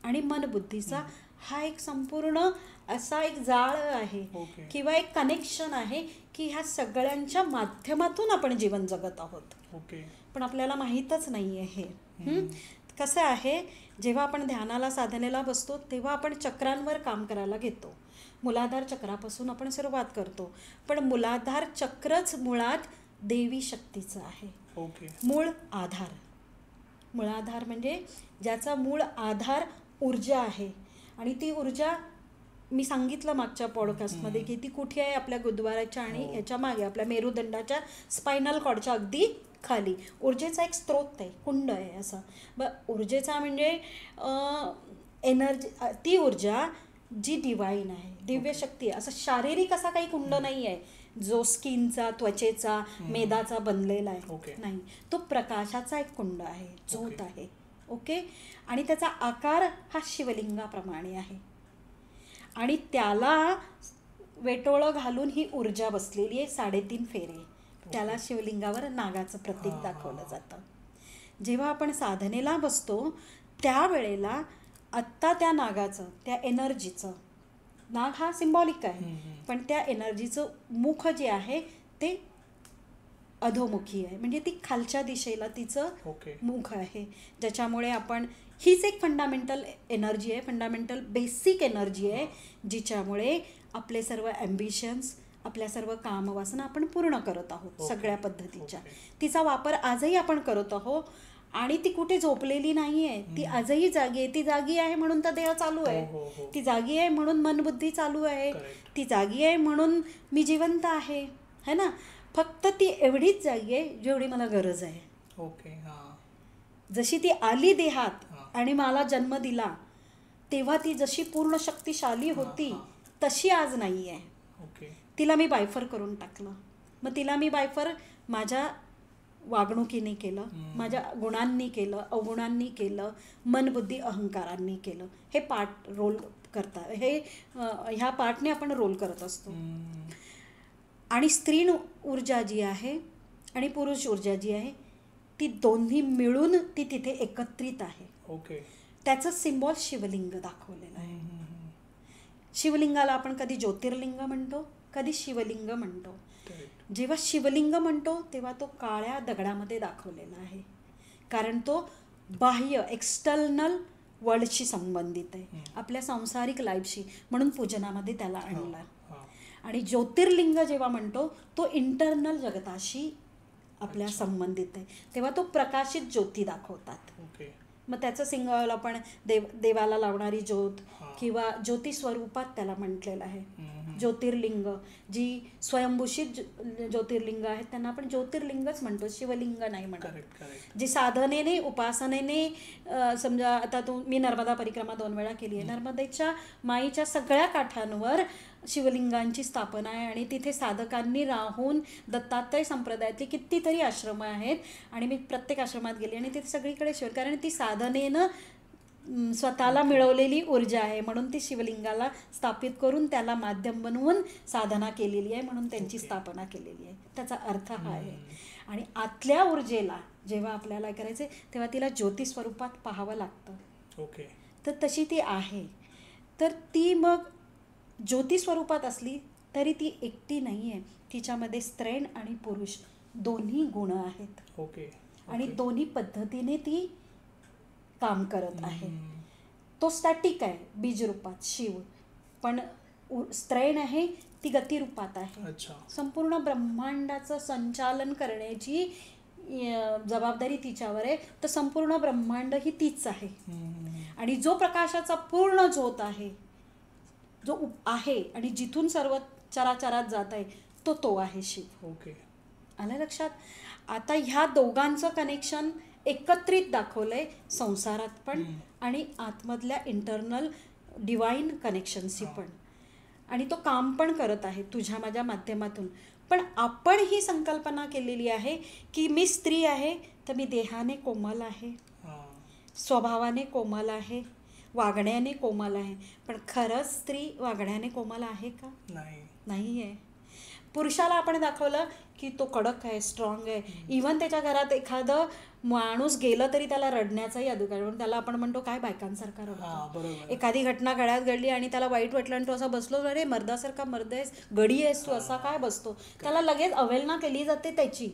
आणि मनबुद्धीचा हा एक संपूर्ण असा एक जाळ आहे, किंवा एक कनेक्शन आहे, की ह्या सगळ्यांच्या माध्यमातून आपण जीवन जगत आहोत. पण आपल्याला माहीतच नाही आहे हे. कसं आहे, जेव्हा आपण ध्यानाला, साधनेला बसतो, तेव्हा आपण चक्रांवर काम करायला घेतो. मूलाधार चक्रापासून आपण सुरुवात करतो, पण मूलाधार चक्रच मुळात देवी शक्तीचं आहे. मूळ आधार, मूळाधार म्हणजे ज्याचा मूळ आधार ऊर्जा आहे, आणि ती ऊर्जा मी सांगितलं मागच्या पॉडकास्टमध्ये की ती कुठे आहे, आपल्या गुदद्वाराच्या आणि याच्या मागे, आपल्या मेरुदंडाच्या स्पायनल कॉर्डच्या अगदी खाली. ऊर्जेचा एक स्रोत आहे, कुंड आहे असं. ऊर्जेचा म्हणजे एनर्जी, ती ऊर्जा जी डिवाईन आहे, दिव्य शक्ती आहे. असं शारीरिक असा काही कुंड नाही आहे जो स्किनचा, त्वचेचा, मेदाचा बनलेला आहे, नाही. तो प्रकाशाचा एक कुंड आहे, ज्योत आहे. ओके. आणि त्याचा आकार हा शिवलिंगाप्रमाणे आहे आणि त्याला वेटोळं घालून ही ऊर्जा बसलेली आहे. 3.5 फेरे. त्याला शिवलिंगावर नागाचं प्रतीक दाखवलं जातं. जेव्हा आपण साधनेला बसतो त्यावेळेला आत्ता त्या नागाचं, त्या एनर्जीचं, नाग हा सिम्बॉलिक आहे, पण त्या एनर्जीचं मुख जे आहे ते अधोमुखी आहे, म्हणजे ती खालच्या दिशेला तिचं मुख आहे, ज्याच्यामुळे आपण, हीच एक फंडामेंटल एनर्जी आहे, फंडामेंटल बेसिक एनर्जी आहे, जिच्यामुळे आपले सर्व ॲम्बिशन्स, आपल्या सर्व कामवासना आपण पूर्ण करत आहोत सगळ्या पद्धतीच्या. तिचा वापर आजही आपण करत आहोत आणि ती कुठे झोपलेली नाही आहे, ती आजही जागी आहे. ती जागी आहे म्हणून तर देह चालू आहे, ती जागी आहे म्हणून मनबुद्धी चालू आहे, ती जागी आहे म्हणून मी जिवंत आहे, है ना. फक्त ती एवढीच जागी आहे जेवढी मला गरज आहे. ओके. जशी ती आली देहात आणि मला जन्म दिला तेव्हा ती जशी पूर्ण शक्तिशाली होती तशी आज नाही आहे. तिला मी बायफर करून टाकलं. मग तिला मी बायफर माझ्या वागणुकीने केलं, माझ्या गुणांनी केलं, अवगुणांनी केलं, मनबुद्धी अहंकारांनी केलं. हे पार्ट रोल करता, हे ह्या पार्टने आपण रोल करत असतो. आणि स्त्री ऊर्जा जी आहे आणि पुरुष ऊर्जा जी आहे ती दोन्ही मिळून ती तिथे एकत्रित आहे. ओके. त्याचं सिम्बॉल शिवलिंग दाखवलेलं आहे. शिवलिंगाला आपण कधी ज्योतिर्लिंग म्हणतो, कधी शिवलिंग म्हणतो. जेव्हा शिवलिंग म्हणतो तेव्हा तो काळ्या दगडामध्ये दाखवलेला आहे, कारण तो बाह्य एक्सटर्नल वर्ल्डशी संबंधित आहे, आपल्या सांसारिक लाईफशी, म्हणून पूजनामध्ये त्याला आणला. आणि ज्योतिर्लिंग जेव्हा म्हणतो तो इंटरनल जगताशी आपल्या संबंधित आहे, तेव्हा तो प्रकाशित ज्योती दाखवतात. मग त्याचं सिंगल आपण देवाला लावणारी ज्योत किंवा ज्योती स्वरूपात त्याला म्हटलेलं आहे. ज्योतिर्लिंग, जी स्वयंभूषित ज्योतिर्लिंग आहेत त्यांना आपण ज्योतिर्लिंगच म्हणतो, शिवलिंग नाही म्हणत. जी साधनेने, उपासनेने, समजा आता मी नर्मदा परिक्रमा 2 वेळा केली आहे. नर्मदेच्या माईच्या सगळ्या काठांवर शिवलिंगांची स्थापना आहे आणि तिथे साधकांनी राहून, दत्तात्रय संप्रदायातली कितीतरी आश्रम आहेत आणि मी प्रत्येक आश्रमात गेली आणि तिथे सगळीकडे शिव, कारण ती साधनेनं स्वतःला मिळवलेली ऊर्जा आहे, म्हणून ती शिवलिंगाला स्थापित करून त्याला माध्यम बनवून साधना केलेली आहे, म्हणून त्यांची स्थापना केलेली आहे. त्याचा अर्थ हा आहे. आणि आतल्या ऊर्जेला जेव्हा आपल्याला करायचं तेव्हा तिला ज्योती स्वरूपात पाहावं लागतं. ओके. तर तशी ती आहे. तर ती मग ज्योती स्वरूपात असली तरी ती एकटी नाही आहे, तिच्यामध्ये स्त्री आणि पुरुष दोन्ही गुण आहेत. ओके. आणि दोन्ही पद्धतीने ती काम करत आहे. तो स्टॅटिक आहे बीज रूपात शिव, पण स्त्री आहे ती गती रूपात आहे. संपूर्ण ब्रह्मांडाचं संचालन करण्याची जबाबदारी तिच्यावर आहे. तर संपूर्ण ब्रह्मांड ही तीच आहे. आणि जो प्रकाशाचा पूर्ण झोत आहे, जो आहे आणि जिथून सर्व चराचरात जात आहे तो आहे शिव. ओके. आलं लक्षात. आता ह्या दोघांचं कनेक्शन एकत्रित दाखवलंय संसारात पण आणि आतमधल्या इंटरनल डिवाइन कनेक्शनशी पण, आणि तो काम पण करत आहे तुझ्या माझ्या माध्यमातून. पण आपण ही संकल्पना केलेली आहे की मी स्त्री आहे तर मी देहाने कोमल आहे, स्वभावाने कोमल आहे, वागण्याने कोमल आहे. पण खरंच स्त्री वागण्याने कोमल आहे का? नाही आहे. पुरुषाला आपण दाखवलं की तो कडक आहे, स्ट्रॉंग आहे. इव्हन त्याच्या घरात एखादं माणूस गेलं तरी त्याला रडण्याचाही अधिकार, म्हणून त्याला आपण म्हणतो काय बायकांसारखा रडतो. एखादी घटना घड्यात घडली आणि त्याला वाईट वाटलं आणि तो असा बसलो, अरे मर्दासारखा मर्द आहेस, गडी आहेस तू, असा काय बसतो. त्याला लगेच अवहेलना केली जाते त्याची.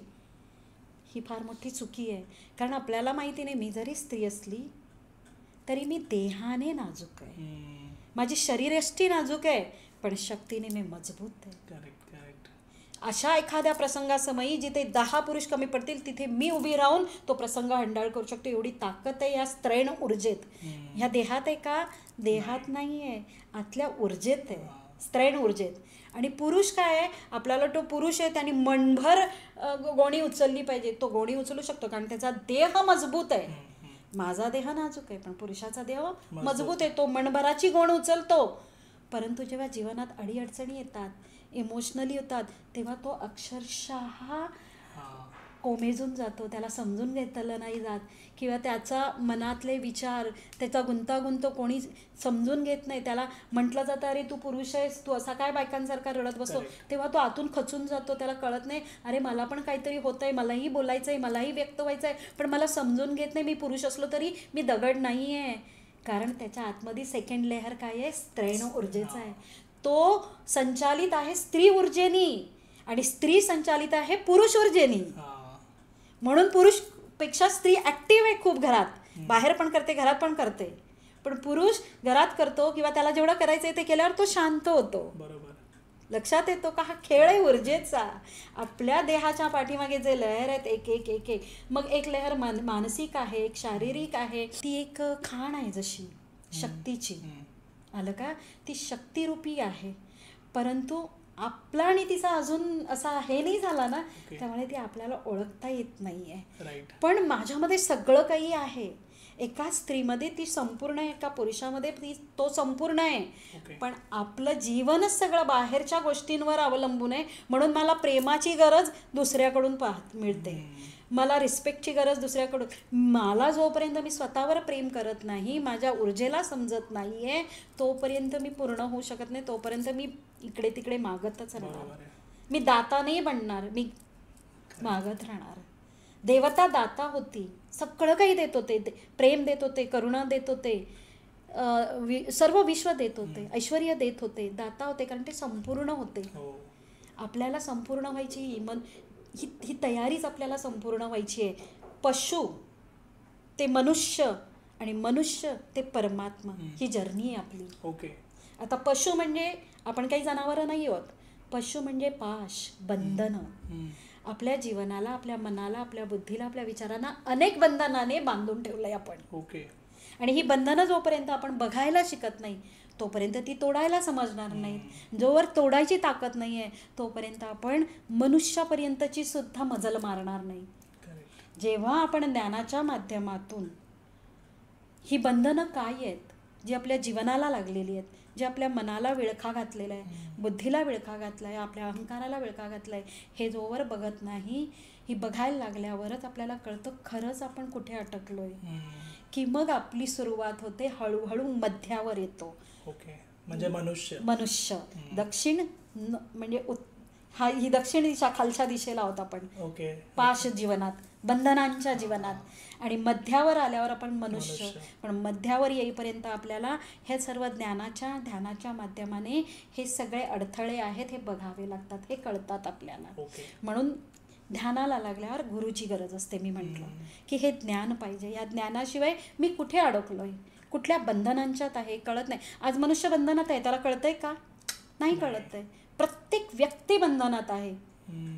ही फार मोठी चुकी आहे. कारण आपल्याला माहिती नाही, मी जरी स्त्री असली तरी मी देहाने नाजूक आहे, माझी शरीरयष्टी नाजूक आहे, पण शक्तीने मी मजबूत आहे. अशा एखाद्या प्रसंगासमयी जिथे 10 पुरुष कमी पडतील तिथे मी उभी राहून तो प्रसंग हँडल करू शकतो. एवढी ताकद आहे या स्त्रीण ऊर्जेत. ह्या देहात आहे का? देहात नाही आहे, आतल्या ऊर्जेत आहे, स्त्रैण ऊर्जेत. आणि पुरुष काय आहे, आपल्याला तो पुरुष आहे त्याने मनभर गोणी उचलली पाहिजे. तो गोणी उचलू शकतो कारण त्याचा देह मजबूत आहे. माझा देह नाजूक आहे पण पुरुषाचा देह मजबूत आहे. तो मनभराची गोण उचलतो. परंतु जेव्हा जीवनात अडीअडचणी येतात, इमोशनली होतात, तेव्हा तो अक्षरशः कोमेजून जातो. त्याला समजून घेतलं नाही जात किंवा त्याचा मनातले विचार, त्याचा गुंतागुंत कोणी समजून घेत नाही. त्याला म्हटलं जातं अरे तू पुरुष आहेस, तू असा काय बायकांसारखा रडत बसतो. तेव्हा तो आतून खचून जातो. त्याला कळत नाही अरे मला पण काहीतरी होतं आहे, मलाही बोलायचं आहे, मलाही व्यक्त व्हायचं आहे, पण मला समजून घेत नाही. मी पुरुष असलो तरी मी दगड नाही आहे. कारण त्याच्या आतमध्ये सेकंड लेअर काय आहे, स्त्रैण ऊर्जेचा आहे. तो संचालित आहे स्त्री ऊर्जेनी आणि स्त्री संचालित आहे पुरुष ऊर्जेनी. म्हणून पुरुषपेक्षा स्त्री ॲक्टिव्ह आहे खूप. घरात बाहेर पण करते, घरात पण करते. पण पुरुष घरात करतो किंवा त्याला जेवढं करायचं आहे ते केल्यावर तो शांत होतो. बरोबर. लक्षात येतो का? हा खेळ आहे ऊर्जेचा. आपल्या देहाच्या पाठीमागे जे लहर आहेत एक एक एक एक, मग एक लहर मानसिक आहे, एक शारीरिक आहे. ती एक खाण आहे जशी शक्तीची, आलं का? ती शक्तिरूपी आहे. परंतु आपला आणि तिचा अजून असा हे नाही झाला ना, त्यामुळे ती आपल्याला ओळखता येत नाही आहे. पण माझ्यामध्ये सगळं काही आहे. एका स्त्रीमध्ये ती संपूर्ण आहे, एका पुरुषामध्ये तो संपूर्ण आहे. पण आपलं जीवनच सगळं बाहेरच्या गोष्टींवर अवलंबून आहे. म्हणून मला प्रेमाची गरज दुसऱ्याकडून मिळते, मला रिस्पेक्टची गरज दुसऱ्याकडून. मला जोपर्यंत मी स्वतःवर प्रेम करत नाही, माझ्या ऊर्जेला समजत नाही आहे, तोपर्यंत मी पूर्ण होऊ शकत नाही. तोपर्यंत मी इकडे तिकडे मागतच राहणार. मी दाता नाही बनणार, मी मागत राहणार. देवता दाता होती, सगळं काही देत होते. प्रेम देत होते, करुणा देत होते, सर्व विश्व देत होते, ऐश्वर्य देत होते, दाता होते. कारण ते संपूर्ण होते. आपल्याला संपूर्ण व्हायची ही तयारीच आपल्याला संपूर्ण व्हायची आहे. पशु ते मनुष्य आणि मनुष्य ते परमात्मा, ही जर्नी आहे आपली. आता पशु म्हणजे आपण काही जनावरं नाही आहोत. पशु म्हणजे पाश, बंधनं. आपल्या जीवनाला, आपल्या मनाला, आपल्या बुद्धीला, आपल्या विचारांना अनेक बंधनाने बांधून ठेवलंय आपण. आणि ही बंधनं जोपर्यंत आपण बघायला शिकत नाही तोपर्यंत ती तोडायला समजणार नाही. जोवर तोडायची ताकद नाही आहे तोपर्यंत आपण मनुष्यापर्यंतची सुद्धा मजल मारणार नाही. जेव्हा आपण ज्ञानाच्या माध्यमातून ही बंधनं काय आहेत जी आपल्या जीवनाला लागलेली आहेत, जे आपल्या मनाला विळखा घातलेलं आहे, बुद्धीला विळखा घातला आहे, आपल्या अहंकाराला विळखा घातला आहे, हे जोवर बघत नाही, ही बघायला लागल्यावरच आपल्याला कळतं खरंच आपण कुठे अटकलोय. की मग आपली सुरुवात होते, हळूहळू मध्यावर येतो. म्हणजे मनुष्य दक्षिण म्हणजे ही दक्षिण दिशा खालच्या दिशेला आहोत आपण. पाश जीवनात, बंधनांच्या जीवनात. आणि मध्यावर आल्यावर आपण मनुष्य. पण मध्यावर येईपर्यंत आपल्याला हे सर्व ज्ञानाच्या ध्यानाच्या माध्यमाने हे सगळे अडथळे आहेत हे बघावे लागतात, हे कळतात आपल्याला. म्हणून ध्यानाला लागल्यावर गुरुची गरज असते. मी म्हटलं की हे ज्ञान पाहिजे. या ज्ञानाशिवाय मी कुठे अडकलोय, कुठल्या बंधनांच्यात आहे कळत नाही. आज मनुष्य बंधनात आहे, त्याला कळतंय का? नाही कळत आहे. प्रत्येक व्यक्ती बंधनात आहे,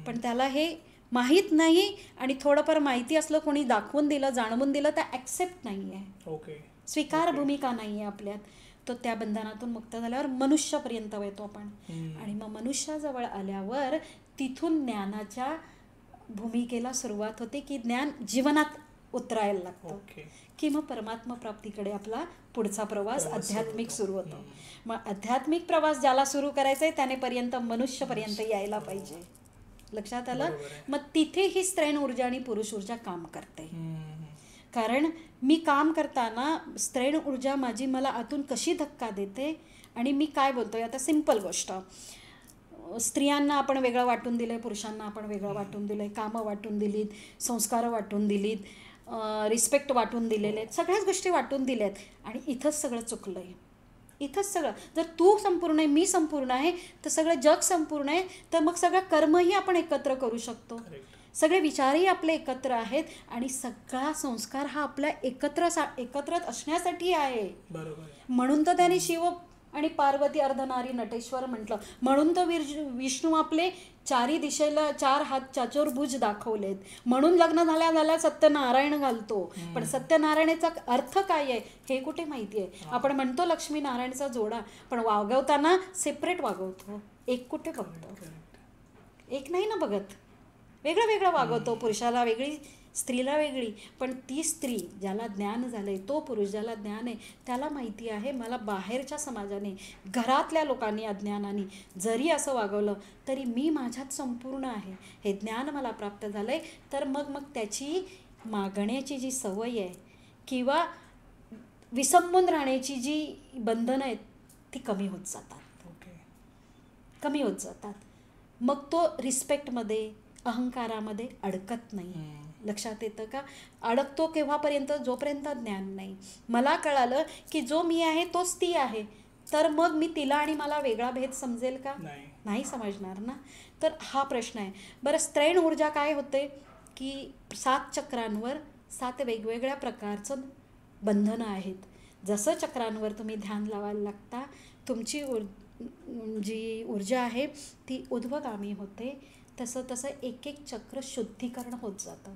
पण त्याला हे माहीत नाही. आणि थोडंफार माहिती असलं, कोणी दाखवून दिलं, जाणवून दिलं, तर ॲक्सेप्ट नाही आहे, स्वीकार भूमिका नाही आहे आपल्यात. तो त्या बंधनातून मुक्त झाल्यावर मनुष्यापर्यंत येतो आपण. आणि मग मनुष्याजवळ आल्यावर तिथून ज्ञानाच्या भूमिकेला सुरुवात होते की ज्ञान जीवनात उतरायला लागतं. की मग परमात्मा प्राप्तीकडे आपला पुढचा प्रवास आध्यात्मिक सुरू होतो. मग आध्यात्मिक प्रवास ज्याला सुरू करायचा आहे त्याने पर्यंत मनुष्यपर्यंत यायला पाहिजे. लक्षात आलं? मग तिथे ही स्त्रैण ऊर्जा आणि पुरुष ऊर्जा काम करते. कारण मी काम करताना स्त्रैण ऊर्जा माझी मला आतून कशी धक्का देते आणि मी काय बोलतोय. आता सिंपल गोष्ट, स्त्रियांना आपण वेगळं वाटून दिलं आहे, पुरुषांना आपण वेगळं वाटून दिलं आहे, कामं वाटून दिलीत, संस्कार वाटून दिलीत, रिस्पेक्ट वाटून दिलेले आहेत, सगळ्याच गोष्टी वाटून दिल्या आहेत. आणि इथंच सगळं चुकलं आहे. इथंच सगळं, जर तू संपूर्ण आहे, मी संपूर्ण आहे, तर सगळं जग संपूर्ण आहे. तर मग सगळं कर्मही आपण एकत्र करू शकतो, सगळे विचारही आपले एकत्र आहेत. आणि सगळा संस्कार हा आपला एकत्र असण्यासाठी आहे. म्हणून तर त्याने शिव आणि पार्वती अर्धनारी नटेश्वर म्हटलं. म्हणून तर विष्णू आपले चारी दिशेला 4 हात चाचोरभुज दाखवलेत. म्हणून लग्न झाल्या झाल्या सत्यनारायण घालतो. पण सत्यनारायणाचा अर्थ काय आहे हे कुठे माहिती आहे? आपण म्हणतो लक्ष्मी नारायणचा जोडा, पण वागवताना सेपरेट वागवतो. एक कुठे बघतो? एक नाही ना बघत, वेगळं वेगळं वागवतो. पुरुषाला वेगळी, स्त्रीला वेगळी. पण ती स्त्री ज्याला ज्ञान झालंय, तो पुरुष ज्याला ज्ञान आहे, त्याला माहिती आहे मला बाहेरच्या समाजाने, घरातल्या लोकांनी अज्ञानाने जरी असं वागवलं तरी मी माझ्यात संपूर्ण आहे, हे ज्ञान मला प्राप्त झालंय. तर मग त्याची मागण्याची जी सवय आहे किंवा विसंबून राहण्याची जी बंधनं आहेत ती कमी होत जातात. कमी होत जातात. मग तो रिस्पेक्टमध्ये, अहंकारामध्ये अडकत नाही. लक्षात येतं का? अडकतो केव्हापर्यंत? जोपर्यंत ज्ञान नाही. मला कळालं की जो मी आहे तोच ती आहे, तर मग मी तिला आणि मला वेगळा भेद समजेल का? नाही समजणार ना. तर हा प्रश्न आहे. बरं, स्त्रैण ऊर्जा काय होते की 7 चक्रांवर 7 वेगवेगळ्या प्रकारचं बंधनं आहेत. जसं चक्रांवर तुम्ही ध्यान लावायला लागता, तुमची जी ऊर्जा आहे ती ऊर्ध्वगामी होते. तसं तसं एक एक चक्र शुद्धीकरण होत जातं.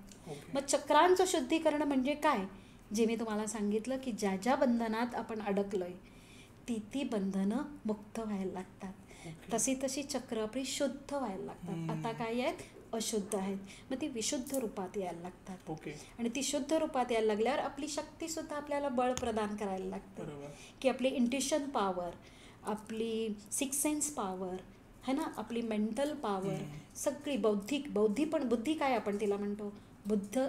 मग चक्रांचं शुद्धीकरण म्हणजे काय? जे मी तुम्हाला सांगितलं की ज्या ज्या बंधनात आपण अडकलोय ती बंधनं मुक्त व्हायला लागतात. तशी तशी चक्र आपली शुद्ध व्हायला लागतात. आता काय आहेत? अशुद्ध आहेत. मग ती विशुद्ध रूपात यायला लागतात. आणि ती शुद्ध रूपात यायला लागल्यावर आपली शक्तीसुद्धा आपल्याला बळ प्रदान करायला लागते. की आपली इंट्युशन पॉवर, आपली 6 सेन्स पॉवर है ना, आपली मेंटल पॉवर, सगळी बुद्धी काय आपण तिला म्हणतो?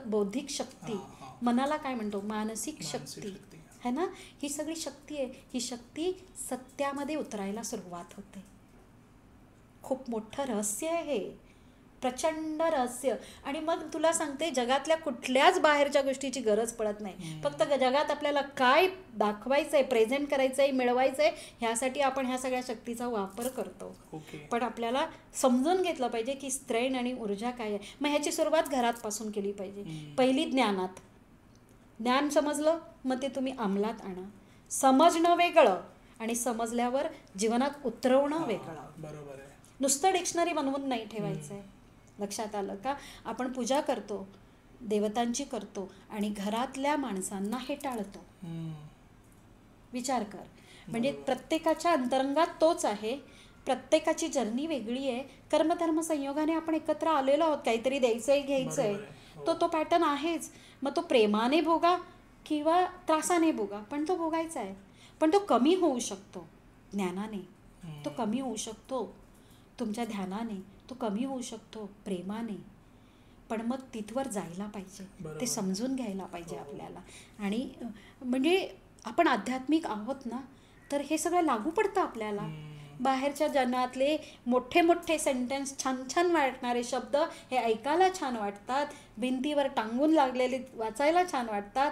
बौद्धिक शक्ती. मनाला काय म्हणतो? मानसिक शक्ती है ना. ही सगळी शक्ती आहे. ही शक्ती सत्यामध्ये उतरायला सुरुवात होते. खूप मोठं रहस्य आहे हे, प्रचंड रहस्य. आणि मग तुला सांगते, जगातल्या कुठल्याच बाहेरच्या गोष्टीची गरज पडत नाही. फक्त जगात आपल्याला काय दाखवायचं आहे, प्रेझेंट करायचं आहे, मिळवायचं आहे, ह्यासाठी आपण ह्या सगळ्या शक्तीचा वापर करतो. पण आपल्याला समजून घेतलं पाहिजे की स्त्रैण आणि ऊर्जा काय आहे. मग ह्याची सुरुवात घरातपासून केली पाहिजे. पहिली ज्ञानात. ज्ञान समजलं, मग ते तुम्ही अंमलात आणा. समजणं वेगळं आणि समजल्यावर जीवनात उतरवणं वेगळं. बरोबर आहे. नुसतं डिक्शनरी बनवून नाही ठेवायचं आहे. लक्षात आलं का? आपण पूजा करतो, देवतांची करतो आणि घरातल्या माणसांना हे टाळतो. विचार कर. म्हणजे प्रत्येकाच्या अंतरंगात तोच आहे. प्रत्येकाची जर्नी वेगळी आहे. कर्मधर्म संयोगाने आपण एकत्र आलेलो आहोत. काहीतरी द्यायचंय, घ्यायचंय, तो पॅटर्न आहेच. मग तो प्रेमाने भोगा किंवा त्रासाने भोगा, पण तो भोगायचा आहे. पण तो कमी होऊ शकतो ज्ञानाने, तो कमी होऊ शकतो तुमच्या ध्यानाने, तो कमी होऊ शकतो प्रेमाने. पण मग तिथवर जायला पाहिजे, ते समजून घ्यायला पाहिजे आपल्याला. आणि म्हणजे आपण आध्यात्मिक आहोत ना, तर हे सगळं लागू पडतं आपल्याला. बाहेरच्या जनातले मोठे मोठे सेंटेन्स, छान छान वाटणारे शब्द हे ऐकायला छान वाटतात, भिंतीवर टांगून लागलेले वाचायला छान वाटतात,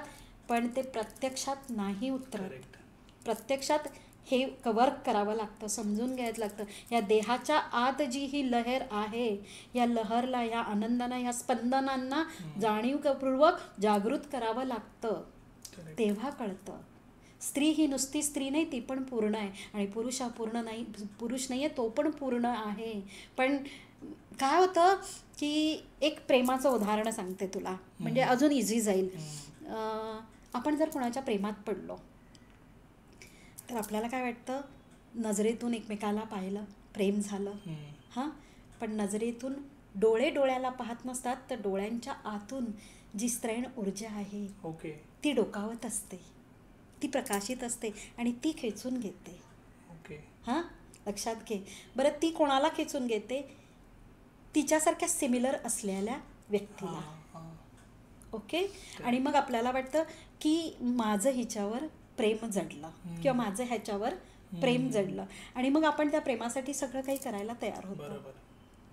पण ते प्रत्यक्षात नाही उतरत. प्रत्यक्षात हे वर्क करावं लागतं, समजून घ्यायचं लागतं. या देहाच्या आत जी ही लहर आहे, या लहरला, या आनंदांना, या स्पंदनांना जाणीवपूर्वक जागृत करावं लागतं. तेव्हा कळतं. स्त्री ही नुसती स्त्री नाही, ती पण पूर्ण आहे. आणि पुरुष हा पूर्ण नाही, पुरुष नाही आहे, तो पण पूर्ण आहे. पण काय होतं की एक प्रेमाचं उदाहरण सांगते तुला, म्हणजे अजून इझी जाईल. आपण जर कोणाच्या प्रेमात पडलो तर आपल्याला काय वाटतं? नजरेतून एकमेकाला पाहिलं, प्रेम झालं. हां, पण नजरेतून डोळे डोळ्याला पाहत नसतात, तर डोळ्यांच्या आतून जी स्त्रैण ऊर्जा आहे ती डोकावत असते, ती प्रकाशित असते आणि ती खेचून घेते. हां, लक्षात घे. बरं, ती कोणाला खेचून घेते? तिच्यासारख्या सिमिलर असलेल्या व्यक्तीला. ओके. आणि मग आपल्याला वाटतं की माझं हिच्यावर प्रेम जडलं किंवा माझं ह्याच्यावर प्रेम जडलं. आणि मग आपण त्या प्रेमासाठी सगळं काही करायला तयार होतो.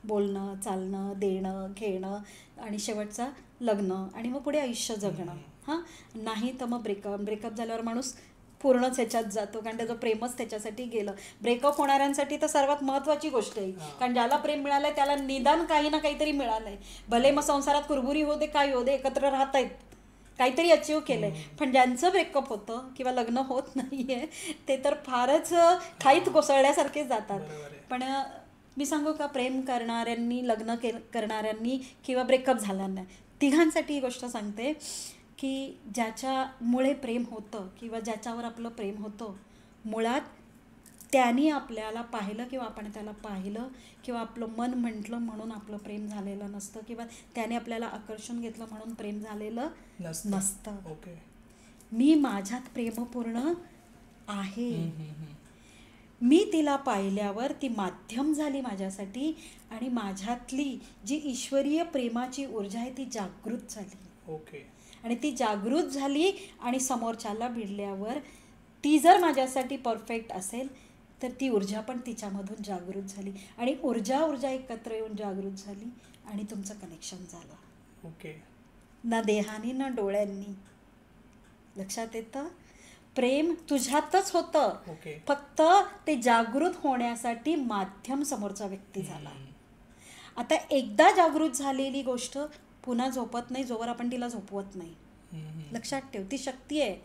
बोलणं, चालणं, देणं, घेणं आणि शेवटचा लग्न आणि मग पुढे आयुष्य जगणं. हां, नाही तर मग ब्रेकअप झाल्यावर माणूस पूर्णच ह्याच्यात जातो, कारण त्याचं प्रेमच त्याच्यासाठी गेलं. ब्रेकअप होणाऱ्यांसाठी तर सर्वात महत्त्वाची गोष्ट आहे, कारण ज्याला प्रेम मिळालं आहे त्याला निदान काही ना काहीतरी मिळालं आहे. भले मग संसारात कुरबुरी होते, काय होते, एकत्र राहत आहेत, काहीतरी अचीव केलंय. पण ज्यांचं ब्रेकअप होतं किंवा लग्न होत नाहीये ते तर फारच खाईत कोसळल्यासारखे जातात. पण मी सांगू का, प्रेम करणाऱ्यांनी, लग्न करणाऱ्यांनी किंवा ब्रेकअप झाल्यांना, तिघांसाठी ही गोष्ट सांगते की ज्याच्यामुळे प्रेम होतं किंवा ज्याच्यावर आपलं प्रेम होतं, मुळात त्याने आपल्याला पाहिलं किंवा आपण त्याला पाहिलं किंवा आपलं मन म्हटलं म्हणून आपलं प्रेम झालेलं नसतं किंवा त्याने आपल्याला आकर्षण घेतलं म्हणून प्रेम झालेलं नसतं. मी माझ्यात प्रेमपूर्ण आहे. मी तिला पाहिल्यावर ती माध्यम झाली माझ्यासाठी आणि माझ्यातली जी ईश्वरीय प्रेमाची ऊर्जा आहे ती जागृत झाली. आणि ती जागृत झाली आणि समोरच्याला भिडल्यावर ती जर माझ्यासाठी परफेक्ट असेल तर ती ऊर्जा पण तिच्यामधून जागृत झाली आणि ऊर्जा एकत्र येऊन जागृत झाली आणि तुमचं कनेक्शन झालं. ना देहानी ना डोळ्यांनी. लक्षात येतं? प्रेम तुझ्यातच होतं, फक्त ते जागृत होण्यासाठी माध्यम समोरचा व्यक्ती झाला. आता एकदा जागृत झालेली गोष्ट पुन्हा झोपत नाही जोवर आपण तिला झोपवत नाही. लक्षात ठेव, ती शक्ती आहे.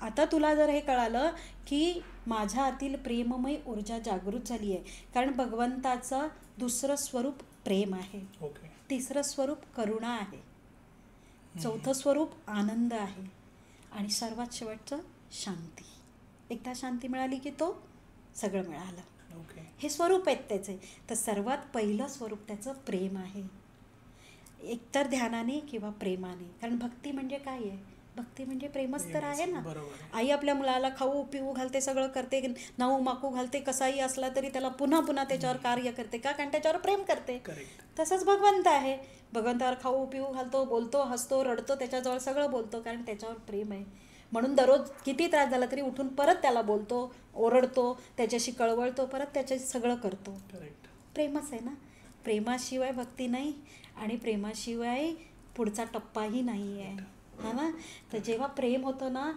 आता तुला जर हे कळालं की माझ्या आतील प्रेममय ऊर्जा जागृत झाली आहे, कारण भगवंताचं दुसरं स्वरूप प्रेम आहे, तिसरं स्वरूप करुणा आहे, चौथं स्वरूप आनंद आहे आणि सर्वात शेवटचं शांती. एकदा शांती मिळाली की तो सगळं मिळालं. हे स्वरूप आहेत त्याचे. तर सर्वात पहिलं स्वरूप त्याचं प्रेम आहे, एकतर ध्यानाने किंवा प्रेमाने. कारण भक्ती म्हणजे काय आहे? भक्ती म्हणजे प्रेमच तर आहे ना. आई आपल्या मुलाला खाऊ पिऊ घालते, सगळं करते, नाऊ माकू घालते, कसाही असला तरी त्याला पुन्हा पुन्हा त्याच्यावर कार्य करते का? कारण त्याच्यावर प्रेम करते. तसंच भगवंत आहे. भगवंतावर खाऊ पिऊ घालतो, बोलतो, हसतो, रडतो, त्याच्याजवळ सगळं बोलतो कारण त्याच्यावर प्रेम आहे. म्हणून दररोज किती त्रास झाला तरी उठून परत त्याला बोलतो, ओरडतो, त्याच्याशी कळवळतो, परत त्याच्याशी सगळं करतो. प्रेमच आहे ना. प्रेमाशिवाय भक्ती नाही आणि प्रेमाशिवाय पुढचा टप्पाही नाही आहे, हा ना. तर जेव्हा प्रेम होतं ना,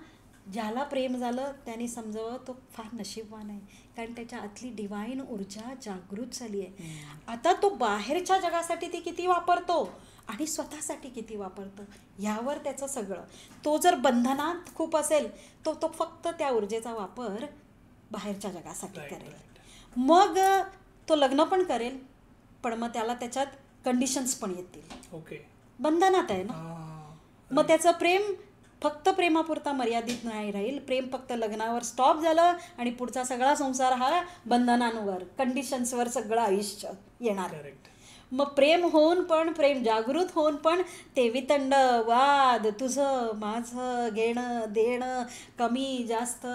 ज्याला प्रेम झालं त्याने समजावं तो फार नशीबवान आहे, कारण त्याच्या आतली डिवाईन ऊर्जा जागृत झाली आहे. आता तो बाहेरच्या जगासाठी ती किती वापरतो आणि स्वतःसाठी किती वापरतो यावर त्याचं सगळं. तो जर बंधनात खूप असेल तो फक्त त्या ऊर्जेचा वापर बाहेरच्या जगासाठी करेल. मग तो लग्न पण करेल, पण मग त्याला त्याच्यात कंडिशन्स पण येतील. बंधनात आहे ना. मग त्याचं प्रेम फक्त प्रेमापुरता मर्यादित नाही राहील. प्रेम फक्त लग्नावर स्टॉप झालं आणि पुढचा सगळा संसार हा बंधनांवर, कंडिशन्सवर सगळं आयुष्य येणार. मग प्रेम होऊन पण, प्रेम जागृत होऊन पण ते वितंड वाद, तुझं माझं, घेणं देणं, कमी जास्त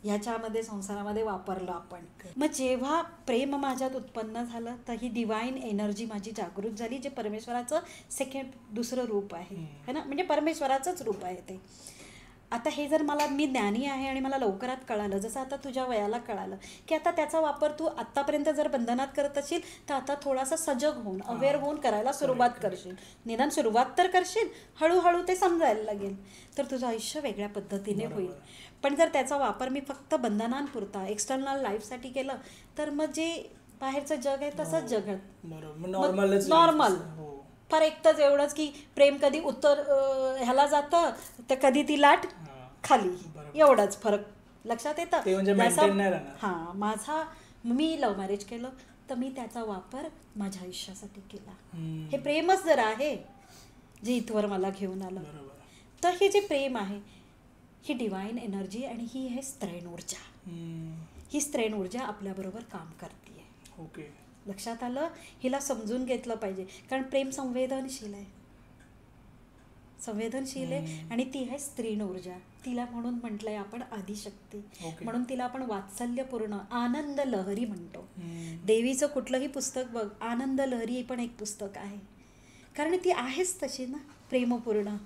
ह्याच्यामध्ये संसारामध्ये वापरलं आपण. मग जेव्हा प्रेम माझ्यात उत्पन्न झालं तर ही डिवाईन एनर्जी माझी जागृत झाली, जे परमेश्वराचं दुसरं रूप आहे, है ना. म्हणजे परमेश्वराचंच रूप आहे ते. आता हे जर मी ज्ञानी आहे आणि मला लवकरात कळालं, जसं आता तुझ्या वयाला कळालं की आता त्याचा वापर तू आत्तापर्यंत जर बंधनात करत असेल तर आता थोडासा सजग होऊन, अवेअर होऊन करायला सुरुवात करशील. निदान सुरुवात तर करशील, हळूहळू ते समजायला लागेल, तर तुझं आयुष्य वेगळ्या पद्धतीने होईल. पण जर त्याचा वापर मी फक्त बंधनांपुरता, एक्सटर्नल लाईफसाठी केलं तर मग जे बाहेरचं जग आहे तसंच जग आहे, नॉर्मल. फार एकतंच एवढंच की प्रेम कधी उत्तर ह्याला जातं तर कधी ती लाट खाली, एवढाच फरक लक्षात येतं. हां, मी लव्ह मॅरेज केलं तर मी त्याचा वापर माझ्या आयुष्यासाठी केला. हे प्रेमच जर आहे जे इथवर मला घेऊन आलं. तर हे जे प्रेम आहे ही डिवाईन एनर्जी आणि ही आहे स्त्रीण ऊर्जा. ही स्त्रीण ऊर्जा आपल्याबरोबर काम करते. लक्षात आलं? हिला समजून घेतलं पाहिजे, कारण प्रेम संवेदनशील आहे, आणि ती आहे स्त्रीण ऊर्जा. तिला म्हणून म्हटलंय आपण आदिशक्ती. म्हणून तिला आपण वात्सल्यपूर्ण आनंद लहरी म्हणतो. देवीचं कुठलंही पुस्तक बघ, आनंद लहरी पण एक पुस्तक आहे, कारण ती आहेच तशी ना, प्रेमपूर्ण,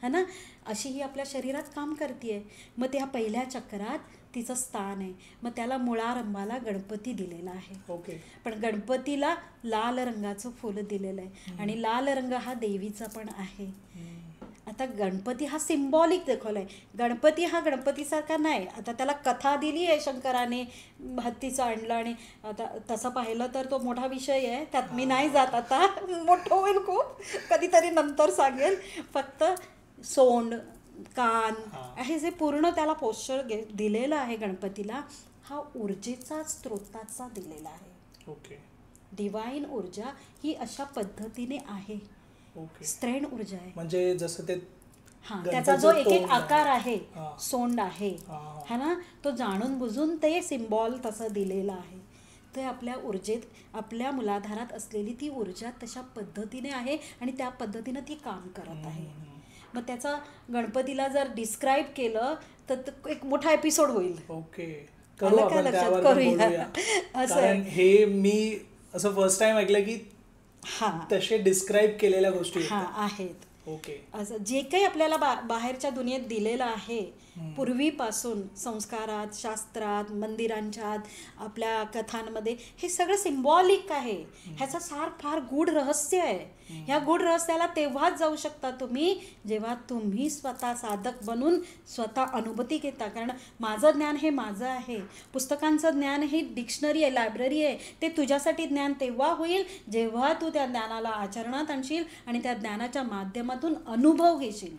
है ना. अशी ही आपल्या शरीरात काम करते. मग त्या पहिल्या चक्रात तिचं स्थान आहे. मग त्याला मुळारंभाला गणपती दिलेला आहे, पण गणपतीला लाल रंगाचं फुल दिलेलं आहे आणि लाल रंग हा देवीचा पण आहे. आता गणपती हा सिम्बॉलिक दाखवलाय. गणपती हा गणपतीसारखा नाही. आता त्याला कथा दिली आहे शंकराने, हत्तीचं आणलं, आणि आता तसं पाहिलं तर तो मोठा विषय आहे, त्यात मी नाही जात. आता मोठं होईल खूप, कधीतरी नंतर सांगेल. फक्त सोंड, कान, हे जे पूर्ण त्याला पोश्चर दिलेलं आहे गणपतीला, हा ऊर्जेचा स्त्रोताचा दिलेला आहे. ओके. डिवाइन ऊर्जा ही अशा पद्धतीने आहे. ओके. स्त्रीण ऊर्जा आहे. म्हणजे जसं ते त्याचा जो एक एक आकार आहे, हा. सोंड आहे, है ना, तो जाणून बुजून ते सिम्बॉल तसं दिलेलं आहे. ते आपल्या ऊर्जेत, आपल्या मुलाधारात असलेली ती ऊर्जा तशा पद्धतीने आहे आणि त्या पद्धतीनं ती काम करत आहे. मग त्याचा गणपतीला जर डिस्क्राईब केलं तर एक मोठा एपिसोड होईल. ओके, करू आपण त्यावर बोलूया. कारण हे मी असं फर्स्ट टाइम ऐकलं की तसे डिस्क्राईब केलेल्या गोष्टी आहेत. ओके. असं जे काही आपल्याला बाहेरच्या दुनियेत दिलेलं आहे पूर्वीपासून, संस्कारात, शास्त्रात, मंदिरांच्यात, आपल्या कथांमध्ये, हे सगळं सिम्बॉलिक आहे. ह्याचं फार गूढ रहस्य आहे. ह्या गूढ रहस्याला तेव्हाच जाऊ शकता तुम्ही जेव्हा तुम्ही स्वतः साधक बनून स्वतः अनुभूती घेता. कारण माझं ज्ञान हे माझं आहे, पुस्तकांचं ज्ञान हे डिक्शनरी आहे, लायब्ररी आहे. ते तुझ्यासाठी ज्ञान तेव्हा होईल जेव्हा तू त्या ज्ञानाला आचरणात आणशील आणि त्या ज्ञानाच्या माध्यमातून अनुभव घेशील.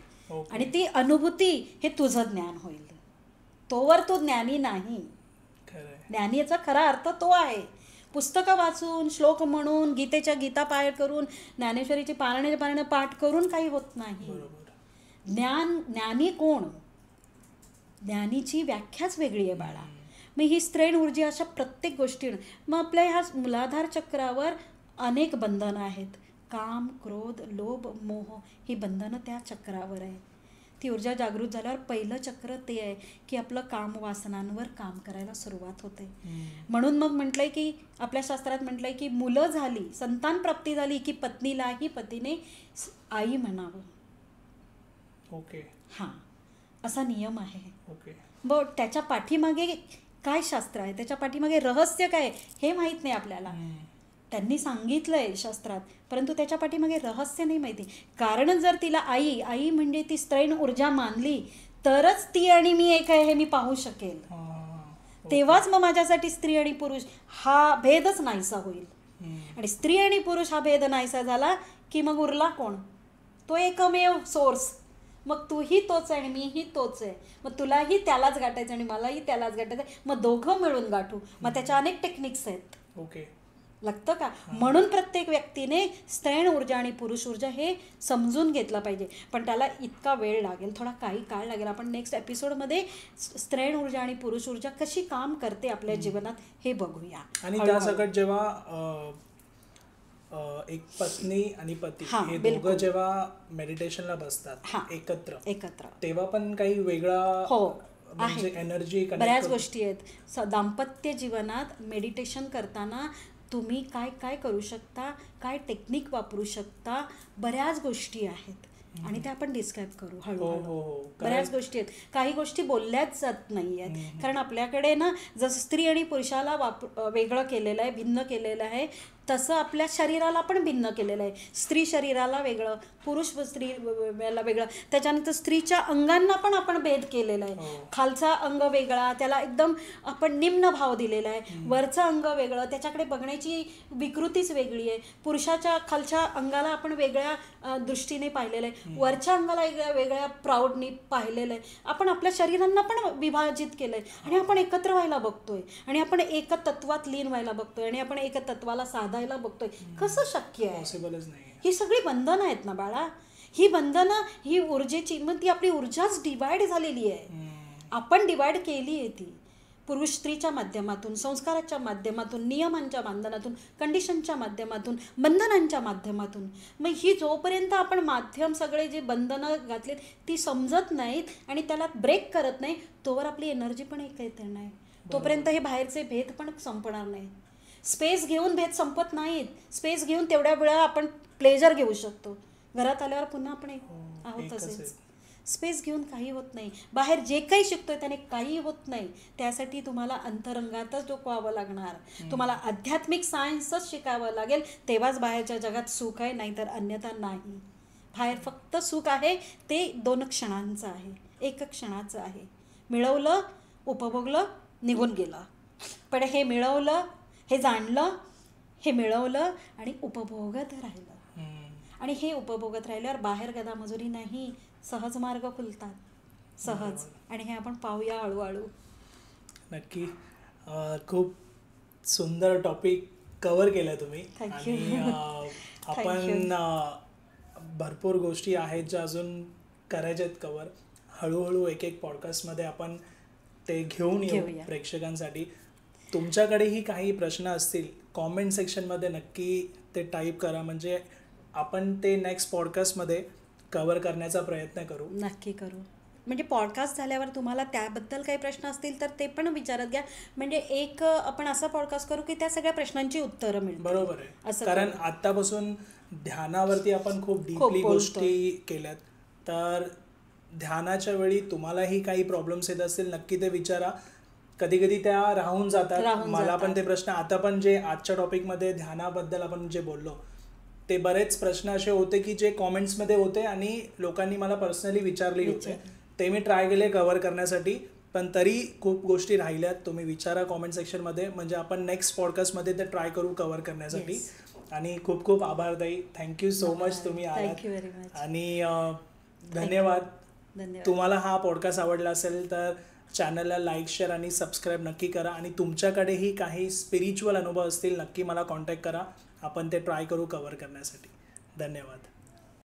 आणि ती अनुभूती हे तुझं ज्ञान होईल. तोवर तो ज्ञानी नाही. ज्ञानीचा खरा अर्थ तो आहे. पुस्तकं वाचून, श्लोक म्हणून, गीतेच्या गीता पाठ करून, ज्ञानेश्वरीची पारायणे पाठ करून काही होत नाही. ज्ञानी कोण? ज्ञानीची व्याख्याच वेगळी आहे बाळा. मग ही स्त्रीण ऊर्जा अशा प्रत्येक गोष्टी. मग आपल्या ह्या मूलाधार चक्रावर अनेक बंधनं आहेत. काम, क्रोध, लोभ, मोह ही बंधनं त्या चक्रावर आहे. ती ऊर्जा जागृत झाल्यावर पहिलं चक्र ते आहे की आपलं काम वासनांवर काम करायला सुरुवात होते. म्हणून मग म्हटलंय की आपल्या शास्त्रात म्हटलंय की मुलं झाली, संतान प्राप्ती झाली की पत्नीलाही पतीने आई म्हणावं. ओके. असा नियम आहे. ओके. बघ त्याच्या पाठीमागे काय शास्त्र आहे, त्याच्या पाठीमागे रहस्य काय हे माहीत नाही आपल्याला. त्यांनी सांगितलंय शास्त्रात, परंतु त्याच्या पाठीमागे रहस्य नाही माहिती. कारण जर तिला आई म्हणजे ती स्त्रीण ऊर्जा मानली तरच ती आणि मी एक आहे हे मी पाहू शकेल. तेव्हाच मग माझ्यासाठी स्त्री आणि पुरुष हा भेदच नाहीसा होईल. आणि स्त्री आणि पुरुष हा भेद नाहीसा झाला की मग उरला कोण? तो एकमेव सोर्स. मग तूही तोच आहे आणि मीही तोच आहे. मग तुलाही त्यालाच गाठायचं आणि मलाही त्यालाच गाठायचं. मग दोघं मिळून गाठू. मग त्याच्या अनेक टेक्निक्स आहेत. ओके. लागतं का? म्हणून प्रत्येक व्यक्तीने स्त्रीण ऊर्जा आणि पुरुष ऊर्जा हे समजून घेतलं पाहिजे. पण त्याला इतका वेळ लागेल, थोडा काही काळ लागेल. आपण नेक्स्ट एपिसोडमध्ये स्त्रीण ऊर्जा आणि पुरुष ऊर्जा कशी काम करते आपल्या जीवनात हे बघूया. आणि त्यासकट जेव्हा एक पत्नी आणि पती हे दोघं जेव्हा मेडिटेशनला बसतात एकत्र, तेव्हा पण काही वेगळा म्हणजे एनर्जी, बऱ्याच गोष्टी आहेत. दाम्पत्य जीवनात मेडिटेशन करताना तुम्ही काय काय करू शकता, काय टेक्निक वापरू शकता, बऱ्याच गोष्टी आहेत आणि त्या आपण डिस्क्राईब करू हळूहळू. बऱ्याच गोष्टी आहेत. काही गोष्टी बोलल्याच जात नाही आहेत. कारण आपल्याकडे ना जसं स्त्री आणि पुरुषाला वेगळं केलेलं आहे, भिन्न केलेलं आहे, तसं आपल्या शरीराला पण भिन्न केलेलं आहे. स्त्री शरीराला वेगळं, पुरुष स्त्रीला वेगळं. त्याच्यानंतर स्त्रीच्या अंगांना पण आपण भेद केलेला आहे. खालचा अंग वेगळा, त्याला एकदम आपण निम्न भाव दिलेला आहे. वरचं अंग वेगळं, त्याच्याकडे बघण्याची विकृतीच वेगळी आहे. पुरुषाच्या खालच्या अंगाला आपण वेगळ्या दृष्टीने पाहिलेलं आहे, वरच्या अंगाला वेगळ्या प्राऊडनी पाहिलेलं आहे. आपण आपल्या शरीरांना पण विभाजित केलं आहे आणि आपण एकत्र व्हायला बघतोय आणि आपण एकतत्वात लीन व्हायला बघतोय आणि आपण एकतत्वाला साधायला बघतोय. कसं शक्य आहे? पॉसिबलच नाही. ही सगळी बंधनं आहेत ना बाळा. ही बंधनं, ही ऊर्जेची, मग ती आपली ऊर्जाच डिवाइड झालेली आहे. आपण डिवाइड केली आहे ती पुरुष स्त्रीच्या माध्यमातून, संस्काराच्या माध्यमातून, नियमांच्या माध्यमातून, कंडिशनच्या माध्यमातून, बंधनांच्या माध्यमातून. मग ही जोपर्यंत आपण माध्यम सगळे जे बंधनं घातलेत ती समजत नाहीत आणि त्याला ब्रेक करत नाही तोवर आपली एनर्जी पण एक येते नाही. तोपर्यंत हे बाहेरचे भेद पण संपणार नाही. स्पेस घेऊन भेद संपत नाहीत. स्पेस घेऊन तेवढ्या वेळा आपण प्लेजर घेऊ शकतो. घरात आल्यावर पुन्हा आपण आहोत तसेच. स्पेस घेऊन काही होत नाही. बाहेर जे काही शिकतोय त्याने काही होत नाही. त्यासाठी तुम्हाला अंतरंगातच डोकवावं लागणार. तुम्हाला आध्यात्मिक सायन्सच शिकावं लागेल. तेव्हाच बाहेरच्या जगात सुख आहे, नाहीतर अन्यथा नाही. बाहेर फक्त सुख आहे ते 2 क्षणांचं आहे, 1 क्षणाचं आहे. मिळवलं, उपभोगलं, निघून गेलं. पण हे मिळवलं, हे जाणलं, हे मिळवलं आणि उपभोगत राहिलं. आणि हे उपभोगत राहिल्यावर बाहेर गदामजुरी नाही, सहज मार्ग खुलतात. सहज. आणि हे आपण पाहूया हळूहळू. नक्की. खूप सुंदर टॉपिक कव्हर केला तुम्ही. Thank you. आणि आपण भरपूर गोष्टी आहेत ज्या अजून करायच्या आहेत कव्हर. हळूहळू एक एक पॉडकास्टमध्ये आपण ते घेऊन येऊ घेऊया. प्रेक्षकांसाठी. तुमच्याकडेही काही प्रश्न असतील कॉमेंट सेक्शनमध्ये नक्की ते टाईप करा, म्हणजे आपण ते नेक्स्ट पॉडकास्टमध्ये कव्हर करण्याचा प्रयत्न करू. नक्की करू. म्हणजे पॉडकास्ट झाल्यावर तुम्हाला त्याबद्दल काही प्रश्न असतील तर ते पण विचारत घ्या. म्हणजे एक आपण असा पॉडकास्ट करू की त्या सगळ्या प्रश्नांची उत्तरं मिळतील. बरोबर आहे. असं कारण करू. आत्तापासून ध्यानावरती आपण खूप डीपली बोलतोय. गोष्टी केल्यात. तर ध्यानाच्या वेळी तुम्हालाही काही प्रॉब्लेम्स येत असतील नक्की ते विचारा. कधी कधी त्या राहून जातात. मला पण ते प्रश्न आता पण जे आजच्या टॉपिकमध्ये ध्यानाबद्दल आपण जे बोललो ते बरेच प्रश्न असे होते की जे कॉमेंट्समध्ये होते आणि लोकांनी मला पर्सनली विचारले होते. ते मी ट्राय केले कव्हर करण्यासाठी, पण तरी खूप गोष्टी राहिल्यात. तुम्ही विचारा कॉमेंट सेक्शनमध्ये, म्हणजे आपण नेक्स्ट पॉडकास्टमध्ये ते ट्राय करू कव्हर करण्यासाठी. आणि खूप खूप आभार ताई. थँक्यू सो मच तुम्ही आलात. Thank you very much. आणि धन्यवाद. तुम्हाला हा पॉडकास्ट आवडला असेल तर चॅनलला लाईक, शेअर आणि सबस्क्राईब नक्की करा. आणि तुमच्याकडेही काही स्पिरिच्युअल अनुभव असतील नक्की मला कॉन्टॅक्ट करा. आपण ते ट्राय करू कव्हर करण्यासाठी. धन्यवाद.